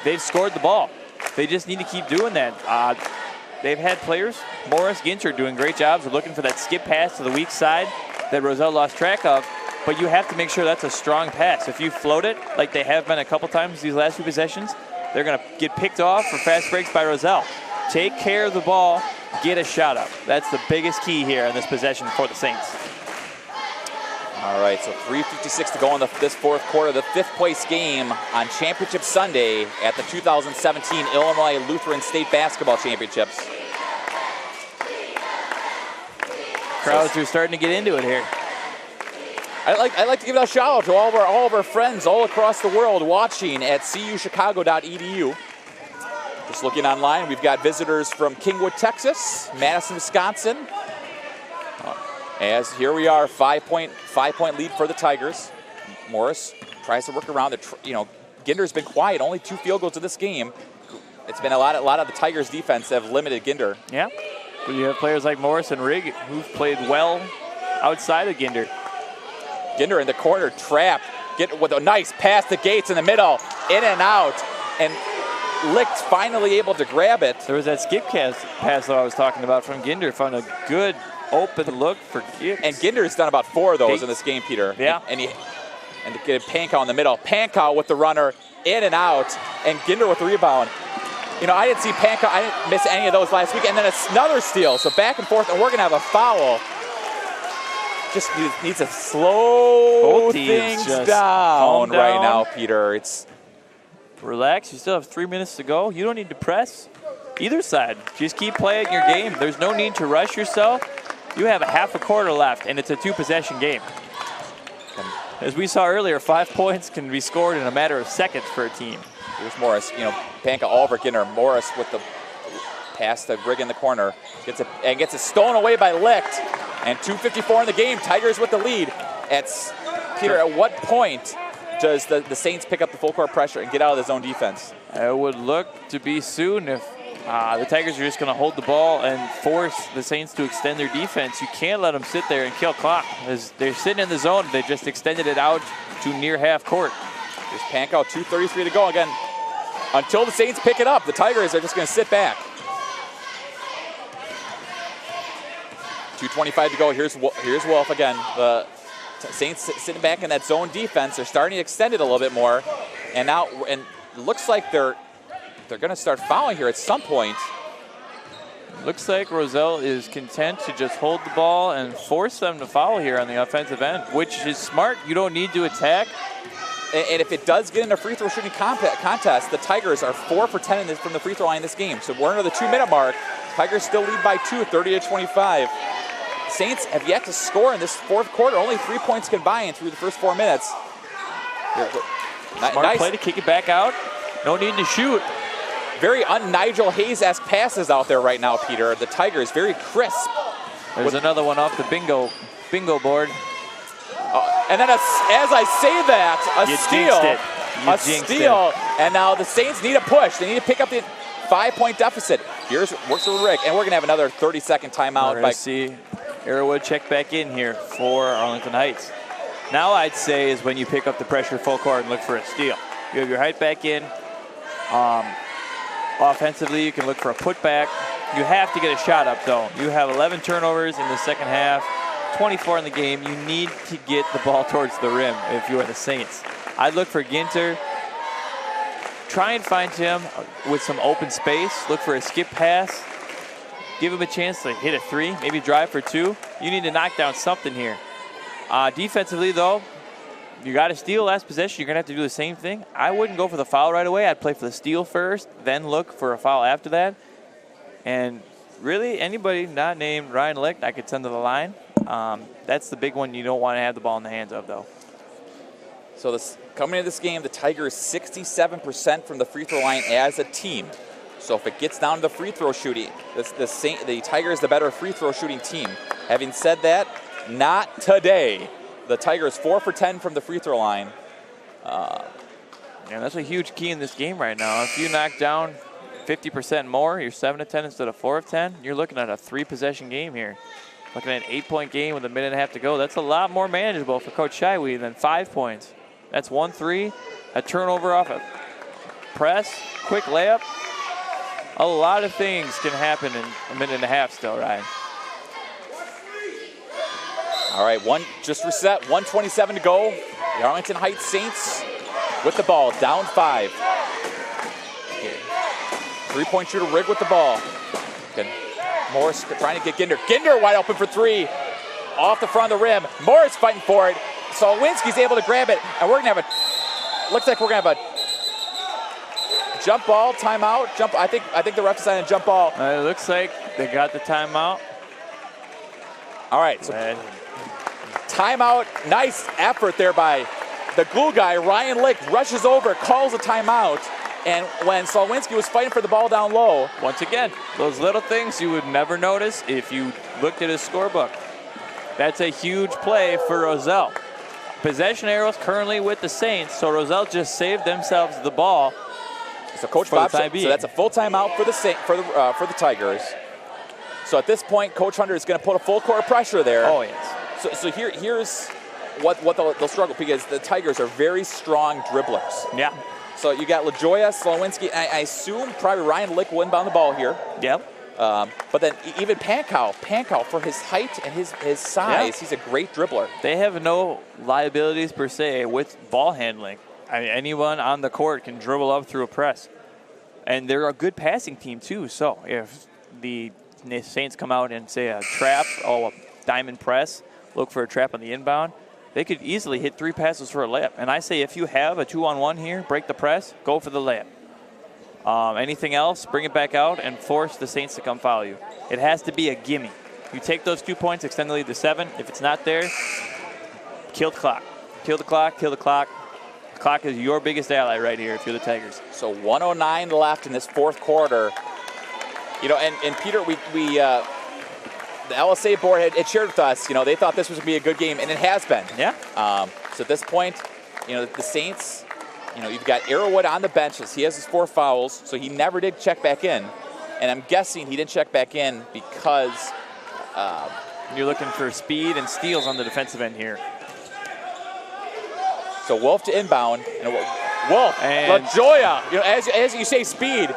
they've scored the ball. They just need to keep doing that. They've had players, Morris, Ginter, doing great jobs of looking for that skip pass to the weak side that Roselle lost track of, but you have to make sure that's a strong pass. If you float it, like they have been a couple times these last few possessions, they're going to get picked off for fast breaks by Roselle. Take care of the ball, get a shot up. That's the biggest key here in this possession for the Saints. All right, so 3:56 to go in this fourth quarter. The 5th place game on Championship Sunday at the 2017 Illinois Lutheran State Basketball Championships. Crowds are starting to get into it here. I'd like to give a shout out to all of our friends all across the world watching at cuchicago.edu. Just looking online, we've got visitors from Kingwood, Texas, Madison, Wisconsin. As here we are, 5-point lead for the Tigers. Morris tries to work around it. Ginder's been quiet, only 2 field goals in this game. It's been a lot of the Tigers' defense that have limited Ginder. Yeah, but you have players like Morris and Rigg who've played well outside of Ginder. Ginder in the corner, trapped. Get with a nice pass to Gates in the middle, in and out, and Licht finally able to grab it. There was that skip pass that I was talking about from Ginder. Found a good open look for Gibbs. And Ginder's done about 4 of those in this game, Peter. Yeah. And to get Pankow in the middle. Pankow with the runner, in and out, and Ginder with the rebound. I didn't see Pankow. I didn't miss any of those last week. And then it's another steal. So back and forth, and we're going to have a foul. Just needs to slow things down right now, Peter. It's relax. You still have 3 minutes to go. You don't need to press either side. Just keep playing your game. There's no need to rush yourself. You have a half a quarter left, and it's a 2-possession game. As we saw earlier, 5 points can be scored in a matter of seconds for a team. Here's Morris. Pankow all over Ginder. Morris with the pass to Rigg in the corner. Gets it stolen away by Licht. And 2:54 in the game. Tigers with the lead. Peter, at what point does the Saints pick up the full court pressure and get out of the zone defense? It would look to be soon if the Tigers are just going to hold the ball and force the Saints to extend their defense. You can't let them sit there and kill clock. As they're sitting in the zone, they just extended it out to near half court. Here's Pankow, 2:33 to go. Again, until the Saints pick it up, the Tigers are just going to sit back. 2:25 to go. Here's Wolf again. The Saints sitting back in that zone defense. They're starting to extend it a little bit more, and it looks like they're going to start fouling here at some point. Looks like Roselle is content to just hold the ball and force them to foul here on the offensive end, which is smart. You don't need to attack. And if it does get into free throw shooting contest, the Tigers are 4 for 10 from the free throw line in this game. So we're under the 2-minute mark. Tigers still lead by 2, 30-25. Saints have yet to score in this fourth quarter. Only 3 points combined through the first 4 minutes. Smart play to kick it back out. No need to shoot. Very un-Nigel Hayes-esque passes out there right now, Peter. The Tigers very crisp. There's another one off the bingo board. And then as I say that, a steal And now the Saints need a push. They need to pick up the 5-point deficit. Here's works with Rick, and we're going to have another 30-second timeout. We're going to see Arrowwood check back in here for Arlington Heights. Now I'd say is when you pick up the pressure full court and look for a steal. You have your height back in. Offensively, you can look for a putback. You have to get a shot up, though. You have 11 turnovers in the second half, 24 in the game. You need to get the ball towards the rim if you are the Saints. I'd look for Ginter. Try and find him with some open space. Look for a skip pass. Give him a chance to hit a three, maybe drive for two. You need to knock down something here. Defensively, though, you got to steal last possession. You're going to have to do the same thing. I wouldn't go for the foul right away. I'd play for the steal first, then look for a foul after that. And really, anybody not named Ryan Licht, I could send to the line. That's the big one you don't want to have the ball in the hands of, though. So coming into this game, the Tigers 67% from the free throw line as a team. So if it gets down to the free throw shooting, the Tigers the better free throw shooting team. Having said that, not today. The Tigers 4 for 10 from the free throw line. Yeah, that's a huge key in this game right now. If you knock down 50% more, you're 7 of 10 instead of 4 of 10. You're looking at a 3-possession game here. Looking at an 8-point game with a minute and a half to go. That's a lot more manageable for Coach Shywee than 5 points. That's 1-3, a turnover off a press, quick layup. A lot of things can happen in a minute and a half still, Ryan. All right, just reset, 1:27 to go. The Arlington Heights Saints with the ball, down 5. Three-point shooter Rig with the ball. Morris trying to get Ginder. Ginder wide open for 3. Off the front of the rim. Morris fighting for it. Solwinski's able to grab it, and we're gonna have looks like we're gonna have a jump ball, timeout, jump. I think the ref decided jump ball. It looks like they got the timeout. All right, so timeout. Nice effort there by the glue guy. Ryan Licht rushes over, calls a timeout, and when Solwinski was fighting for the ball down low. Once again, those little things you would never notice if you looked at his scorebook. That's a huge play for Roselle. Possession arrows currently with the Saints, so Roselle just saved themselves the ball. So Coach Bob, so that's a full timeout for the Tigers. So at this point, Coach Hunter is going to put a full court of pressure there. Oh yes. So here's what they'll struggle, because the Tigers are very strong dribblers. Yeah. So you got LaJoya, Slowinski, I assume probably Ryan Lick will inbound the ball here. Yep. But then even Pankow for his height and his size, he's a great dribbler. They have no liabilities per se with ball handling. I mean, anyone on the court can dribble up through a press. And they're a good passing team too. So if the Saints come out and say a trap or a diamond press, look for a trap on the inbound, they could easily hit 3 passes for a layup. And I say if you have a 2-on-1 here, break the press, go for the layup. Anything else, bring it back out and force the Saints to come foul you. It has to be a gimme. You take those 2 points, extend the lead to 7. If it's not there, kill the clock. Kill the clock, kill the clock. The clock is your biggest ally right here if you're the Tigers. So 1:09 left in this 4th quarter. You know, and Peter, the LSA board had shared with us, they thought this was going to be a good game, and it has been. Yeah. So at this point, the Saints, you've got Arrowwood on the bench as he has his 4 fouls, so he never did check back in. And I'm guessing he didn't check back in because you're looking for speed and steals on the defensive end here. So Wolf to inbound. And Wolf, and LaJoya, as you say, speed.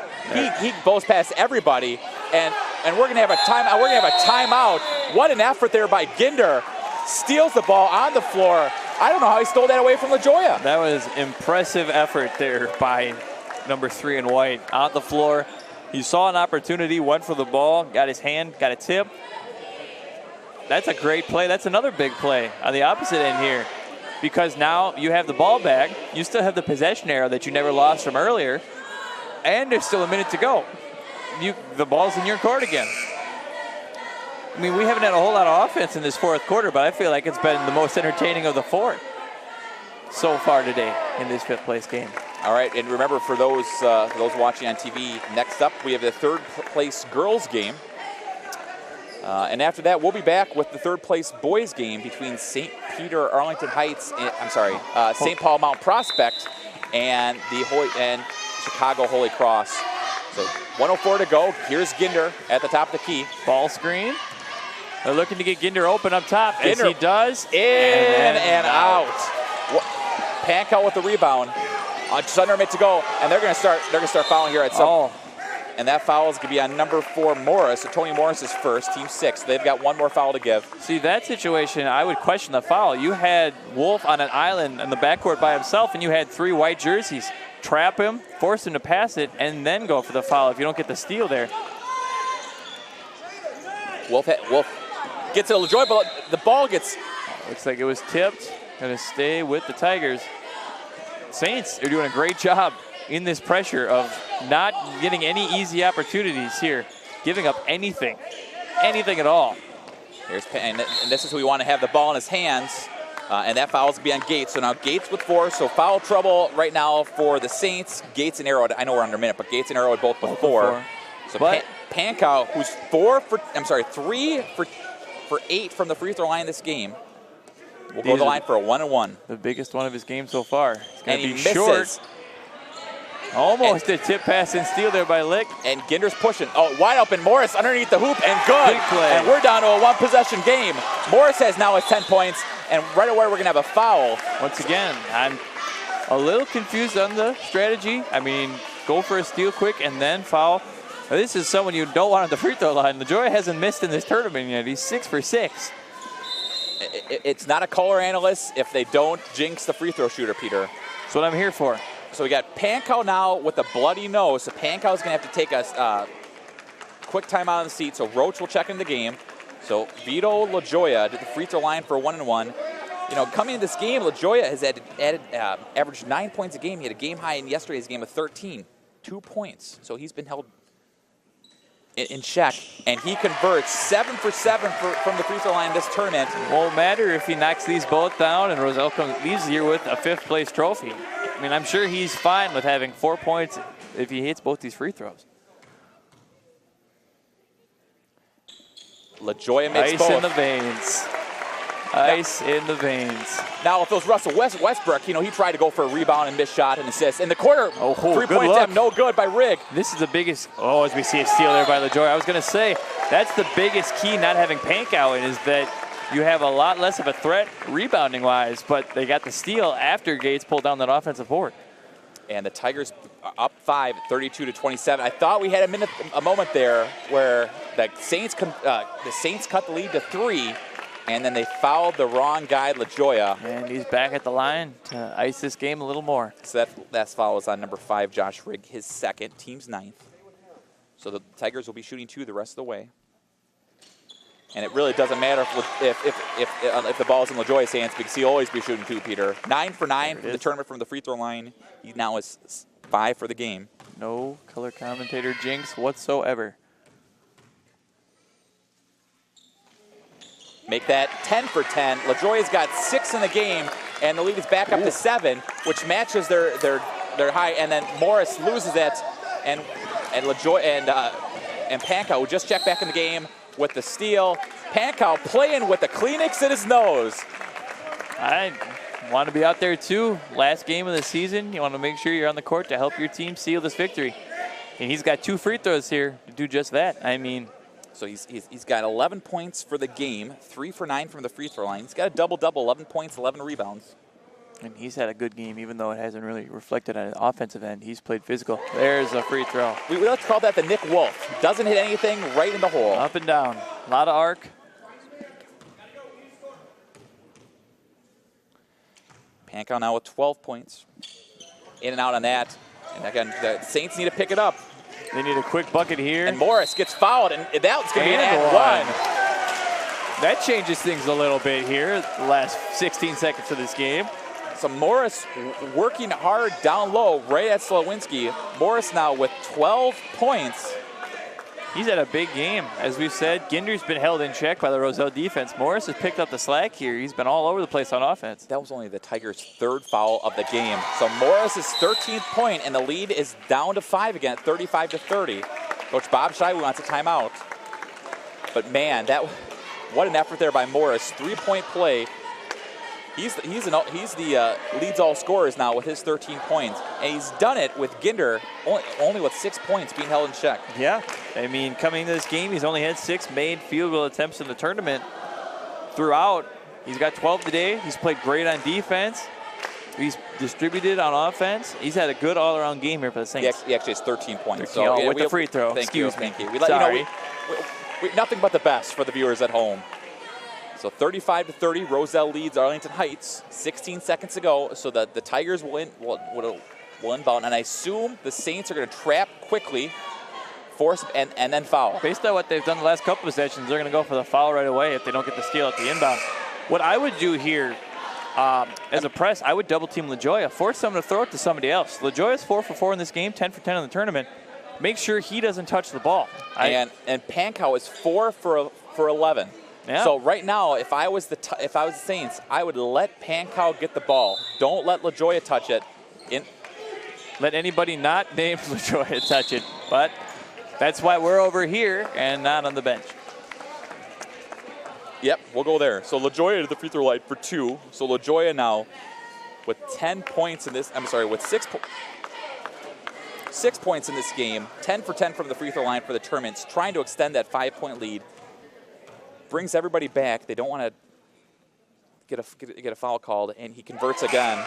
He blows past everybody, and we're gonna have a timeout. We're gonna have a timeout. What an effort there by Ginder. Steals the ball on the floor. I don't know how he stole that away from LaJoya. That was impressive effort there by number 3 in white on the floor. He saw an opportunity, went for the ball, got his hand, got a tip. That's a great play. That's another big play on the opposite end here, because now you have the ball back. You still have the possession arrow that you never lost from earlier, and there's still a minute to go. The ball's in your court again. I mean, we haven't had a whole lot of offense in this 4th quarter, but I feel like it's been the most entertaining of the 4 so far today in this 5th place game. All right, and remember, for those watching on TV, next up we have the 3rd place girls game. And after that, we'll be back with the 3rd place boys game between St. Peter Arlington Heights, St. Paul Mount Prospect. and Chicago Holy Cross. So 1:04 to go. Here's Ginder at the top of the key. Ball screen. They're looking to get Ginder open up top, Ginder, as he does. In and out. Pankow with the rebound. Just under a minute to go, and they're going to start fouling here at some. And that foul is going to be on number 4, Morris. So Tony Morris is first, team 6. They've got one more foul to give. See, that situation, I would question the foul. You had Wolf on an island in the backcourt by himself, and you had 3 white jerseys. Trap him, force him to pass it, and then go for the foul if you don't get the steal there. Wolf gets it to LaJoy, but the ball gets... Looks like it was tipped. Going to stay with the Tigers. Saints are doing a great job in this pressure of not getting any easy opportunities here, giving up anything at all. And this is who we want to have the ball in his hands, and that foul is going to be on Gates. So now Gates with 4, so foul trouble right now for the Saints. Gates and Arrowhead, I know we're under a minute, but Gates and Arrowhead both with 4. So Pankow, who's 3 for 8 from the free throw line this game, will go to the line for a 1-and-1. The biggest one of his game so far. It's going to be misses. Short. Almost a tip pass and steal there by Lick. And Ginder's pushing. Oh, wide open. Morris underneath the hoop, and good. Big play. And we're down to a 1-possession game. Morris has now his 10 points, and right away we're going to have a foul. Once again, I'm a little confused on the strategy. I mean, go for a steal quick and then foul. Now, this is someone you don't want at the free throw line. LaJoy hasn't missed in this tournament yet. He's 6 for 6. It's not a color analyst if they don't jinx the free throw shooter, Peter. That's what I'm here for. So we got Pankow now with a bloody nose. So Pankow's going to have to take a quick timeout on the seat. So Roach will check in the game. So Vito LaJoya did the free throw line for a 1-and-1. You know, coming into this game, LaJoya has averaged 9 points a game. He had a game high in yesterday's game of 13, 2 points. So he's been held in check, and he converts 7 for 7 from the free throw line this tournament. Won't matter if he knocks these both down and Roselle leaves here with a 5th place trophy. I mean, I'm sure he's fine with having 4 points if he hits both these free throws. LaJoya makes Ice both. in the veins. Ice in the veins. Now, if it was Russell Westbrook, you know, he tried to go for a rebound and missed shot and assist. In the corner, 3-point attempt, no good by Rigg. This is the biggest, as we see a steal there by LaJoy. I was going to say, that's the biggest key not having Pankow in, is that you have a lot less of a threat rebounding-wise, but they got the steal after Gates pulled down that offensive board. And the Tigers are up 5, 32-27. I thought we had a moment there where the Saints cut the lead to 3, and then they fouled the wrong guy, LaJoya. And he's back at the line to ice this game a little more. So that last foul was on number 5, Josh Rigg, his 2nd, team's 9th. So the Tigers will be shooting 2 the rest of the way. And it really doesn't matter if the ball is in LaJoya's hands, because he'll always be shooting 2, Peter. 9 for 9 from the tournament from the free throw line. He now is 5 for the game. No color commentator jinx whatsoever. Make that 10 for 10. LaJoya's got 6 in the game, and the lead is back up to 7, which matches their high. And then Morris loses it, and LaJoya and Pankow, who just checked back in the game with the steal. Pankow playing with the Kleenex in his nose. I want to be out there too. Last game of the season, you want to make sure you're on the court to help your team seal this victory. And he's got 2 free throws here to do just that. I mean, so he's got 11 points for the game, 3 for 9 from the free throw line. He's got a double-double, 11 points, 11 rebounds. And he's had a good game, even though it hasn't really reflected on the offensive end. He's played physical. There's a free throw. We like to call that the Nick Wolf. Doesn't hit anything, right in the hole. Up and down. A lot of arc. Pankow now with 12 points. In and out on that. And again, the Saints need to pick it up. They need a quick bucket here. And Morris gets fouled, and that's going to be an and one. That changes things a little bit here, the last 16 seconds of this game. So Morris working hard down low, right at Slowinski. Morris now with 12 points. He's had a big game. As we've said, Ginder's been held in check by the Roselle defense. Morris has picked up the slack here. He's been all over the place on offense. That was only the Tigers' 3rd foul of the game. So Morris's 13th point, and the lead is down to 5 again, 35-30. Coach Bob Shively wants a timeout. But man, what an effort there by Morris. 3-point play. He's the leads all scorers now with his 13 points, and he's done it with Ginder only with 6 points being held in check. Yeah, I mean, coming into this game, he's only had 6 made field goal attempts in the tournament. Throughout, he's got 12 today. He's played great on defense. He's distributed on offense. He's had a good all-around game here for the Saints. He actually has 13 points. 13, so, with the free throw. Excuse me. Thank you. Sorry. We nothing but the best for the viewers at home. So 35-30, Roselle leads Arlington Heights. 16 seconds to go, so that the Tigers will inbound. And I assume the Saints are going to trap quickly, force, and then foul. Based on what they've done the last couple of sessions, they're going to go for the foul right away if they don't get the steal at the inbound. What I would do here, as a press, I would double team LaJoya, force someone to throw it to somebody else. LaJoya's 4 for 4 in this game, 10 for 10 in the tournament. Make sure he doesn't touch the ball. And Pankow is 4 for 11. Yeah. So right now, if I was the Saints, I would let Pankow get the ball. Don't let LaJoya touch it. Let anybody not named LaJoya touch it. But that's why we're over here and not on the bench. Yep, we'll go there. So LaJoya to the free throw line for 2. So LaJoya now with 10 points in this. I'm sorry, with 6 points in this game. 10 for 10 from the free throw line for the tournament. Trying to extend that 5-point lead. Brings everybody back. They don't want to get a foul called, and he converts again.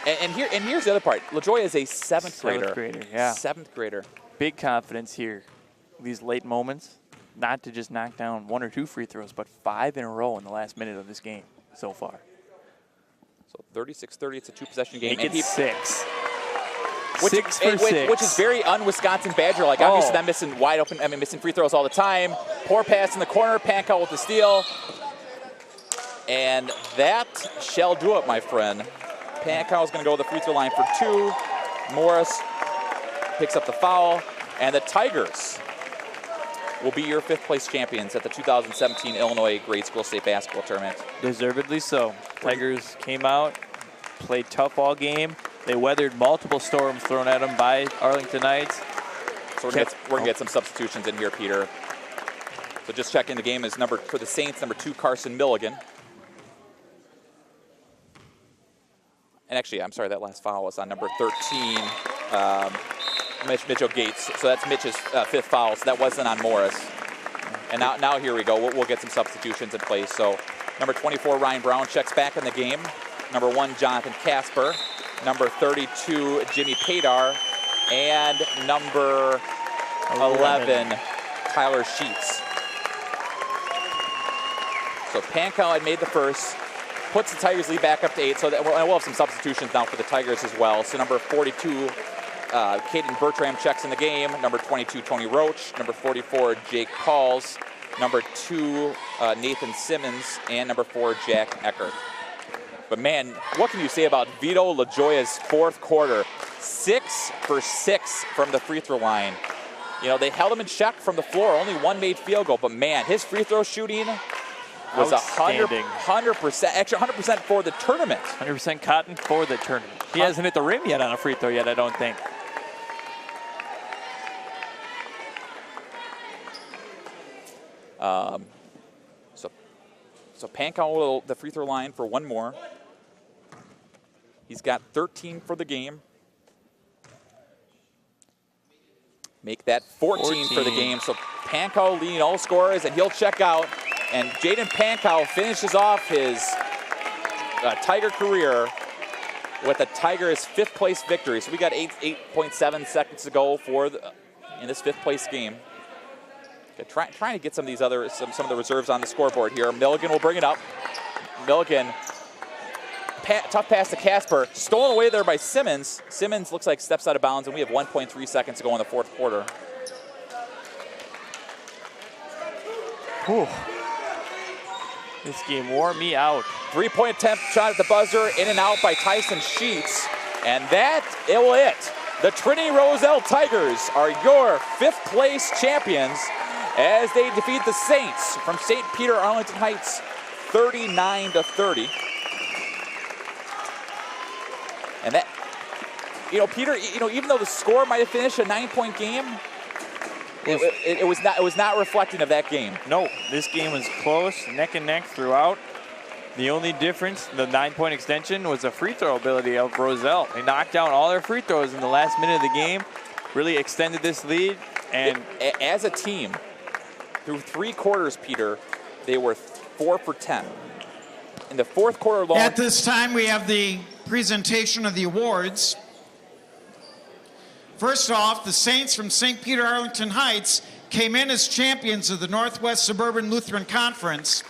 And here's the other part. LaJoya is a seventh grader. Yeah. 7th grader. Big confidence here. These late moments, not to just knock down 1 or 2 free throws, but 5 in a row in the last minute of this game so far. So 36-30. It's a 2-possession game. Make it 6. Which is very un-Wisconsin Badger. Like, I'm used to them missing free throws all the time. Poor pass in the corner. Pankow with the steal. And that shall do it, my friend. Pankow is going to go to the free throw line for 2. Morris picks up the foul. And the Tigers will be your 5th place champions at the 2017 Illinois Grade School State Basketball Tournament. Deservedly so. Tigers came out, played tough all game. They weathered multiple storms thrown at them by Arlington Heights. So we're going to get some substitutions in here, Peter. So just checking the game is for the Saints, number 2, Carson Milligan. And actually, I'm sorry, that last foul was on number 13, Mitchell Gates. So that's Mitch's 5th foul, so that wasn't on Morris. And now here we go. We'll get some substitutions in place. So number 24, Ryan Brown, checks back in the game. Number 1, Jonathan Casper. Number 32, Jimmy Padar. And number 11, Tyler Sheets. So Pankow had made the first, puts the Tigers lead back up to 8. So we'll have some substitutions now for the Tigers as well. So number 42, Caden Bertram checks in the game. Number 22, Tony Roach. Number 44, Jake Pauls. Number 2, Nathan Simmons. And number 4, Jack Eckert. But man, what can you say about Vito LaJoya's 4th quarter? 6 for 6 from the free throw line. You know, they held him in check from the floor. Only 1 made field goal. But man, his free throw shooting was 100%, actually 100% for the tournament. 100% cotton for the tournament. He hasn't hit the rim yet on a free throw yet, I don't think. So Pankow will the free throw line for 1 more. He's got 13 for the game. Make that 14 for the game. So Pankow leading all scorers, and he'll check out. And Jaden Pankow finishes off his Tiger career with the Tigers' 5th place victory. So we got 8.7 seconds to go in this 5th place game. Trying to get some of these some of the reserves on the scoreboard here. Milligan will bring it up. Milligan, tough pass to Casper, stolen away there by Simmons. Simmons looks like steps out of bounds, and we have 1.3 seconds to go in the 4th quarter. Whew. This game wore me out. 3-point attempt, shot at the buzzer, in and out by Tyson Sheets, and that will it. The Trinity Roselle Tigers are your 5th place champions as they defeat the Saints from St. Peter Arlington Heights 39-30. And that, Peter, even though the score might have finished a 9-point game, it was not reflecting of that game. No, this game was close, neck and neck throughout. The only difference, the 9-point extension, was the free throw ability of Roselle. They knocked down all their free throws in the last minute of the game, really extended this lead. And as a team, through 3 quarters, Peter, they were 4 for 10. In the fourth quarter alone. At this time, we have the presentation of the awards. First off, the Saints from St. Peter Arlington Heights came in as champions of the Northwest Suburban Lutheran Conference.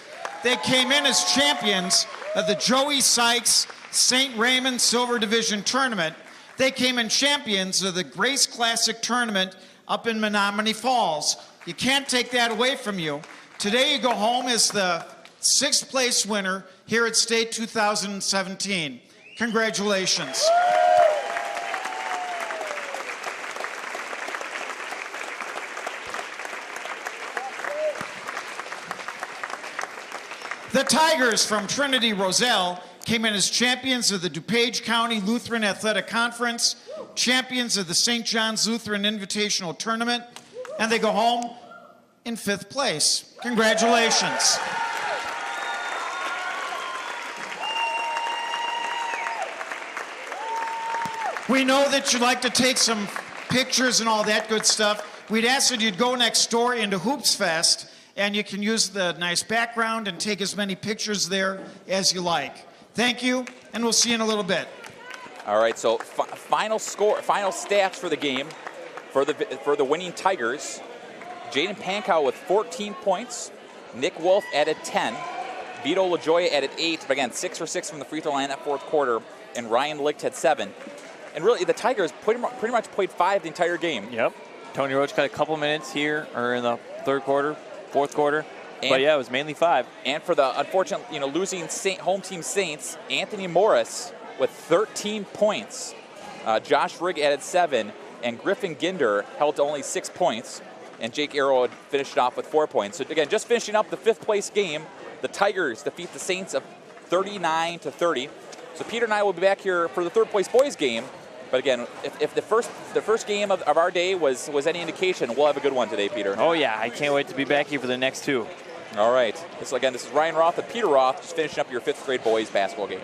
They came in as champions of the Joey Sykes St. Raymond Silver Division Tournament. They came in champions of the Grace Classic Tournament up in Menominee Falls. You can't take that away from you. Today you go home as the 6th place winner here at State 2017. Congratulations. The Tigers from Trinity Roselle came in as champions of the DuPage County Lutheran Athletic Conference, champions of the St. John's Lutheran Invitational Tournament, and they go home in 5th place. Congratulations. We know that you like to take some pictures and all that good stuff. We'd ask that you'd go next door into Hoops Fest, and you can use the nice background and take as many pictures there as you like. Thank you, and we'll see you in a little bit. All right, so final stats for the game for the winning Tigers. Jaden Pankow with 14 points. Nick Wolf added 10. Vito LaJoya added 8, but again, 6 for 6 from the free throw line that fourth quarter. And Ryan Licht had 7. And really, the Tigers pretty much played 5 the entire game. Yep. Tony Roach got a couple minutes here, or in the third quarter, fourth quarter. But yeah, it was mainly 5. And for the unfortunate, losing home team Saints, Anthony Morris with 13 points. Josh Rigg added 7, and Griffin Ginder held to only 6 points. And Jake Arrow finished it off with 4 points. So again, just finishing up the 5th place game, the Tigers defeat the Saints of 39-30. So Peter and I will be back here for the 3rd place boys game. But again, if the first game of our day was any indication, we'll have a good one today, Peter. Oh yeah, I can't wait to be back here for the next 2. All right. This is Ryan Roth and Peter Roth just finishing up your 5th grade boys basketball game.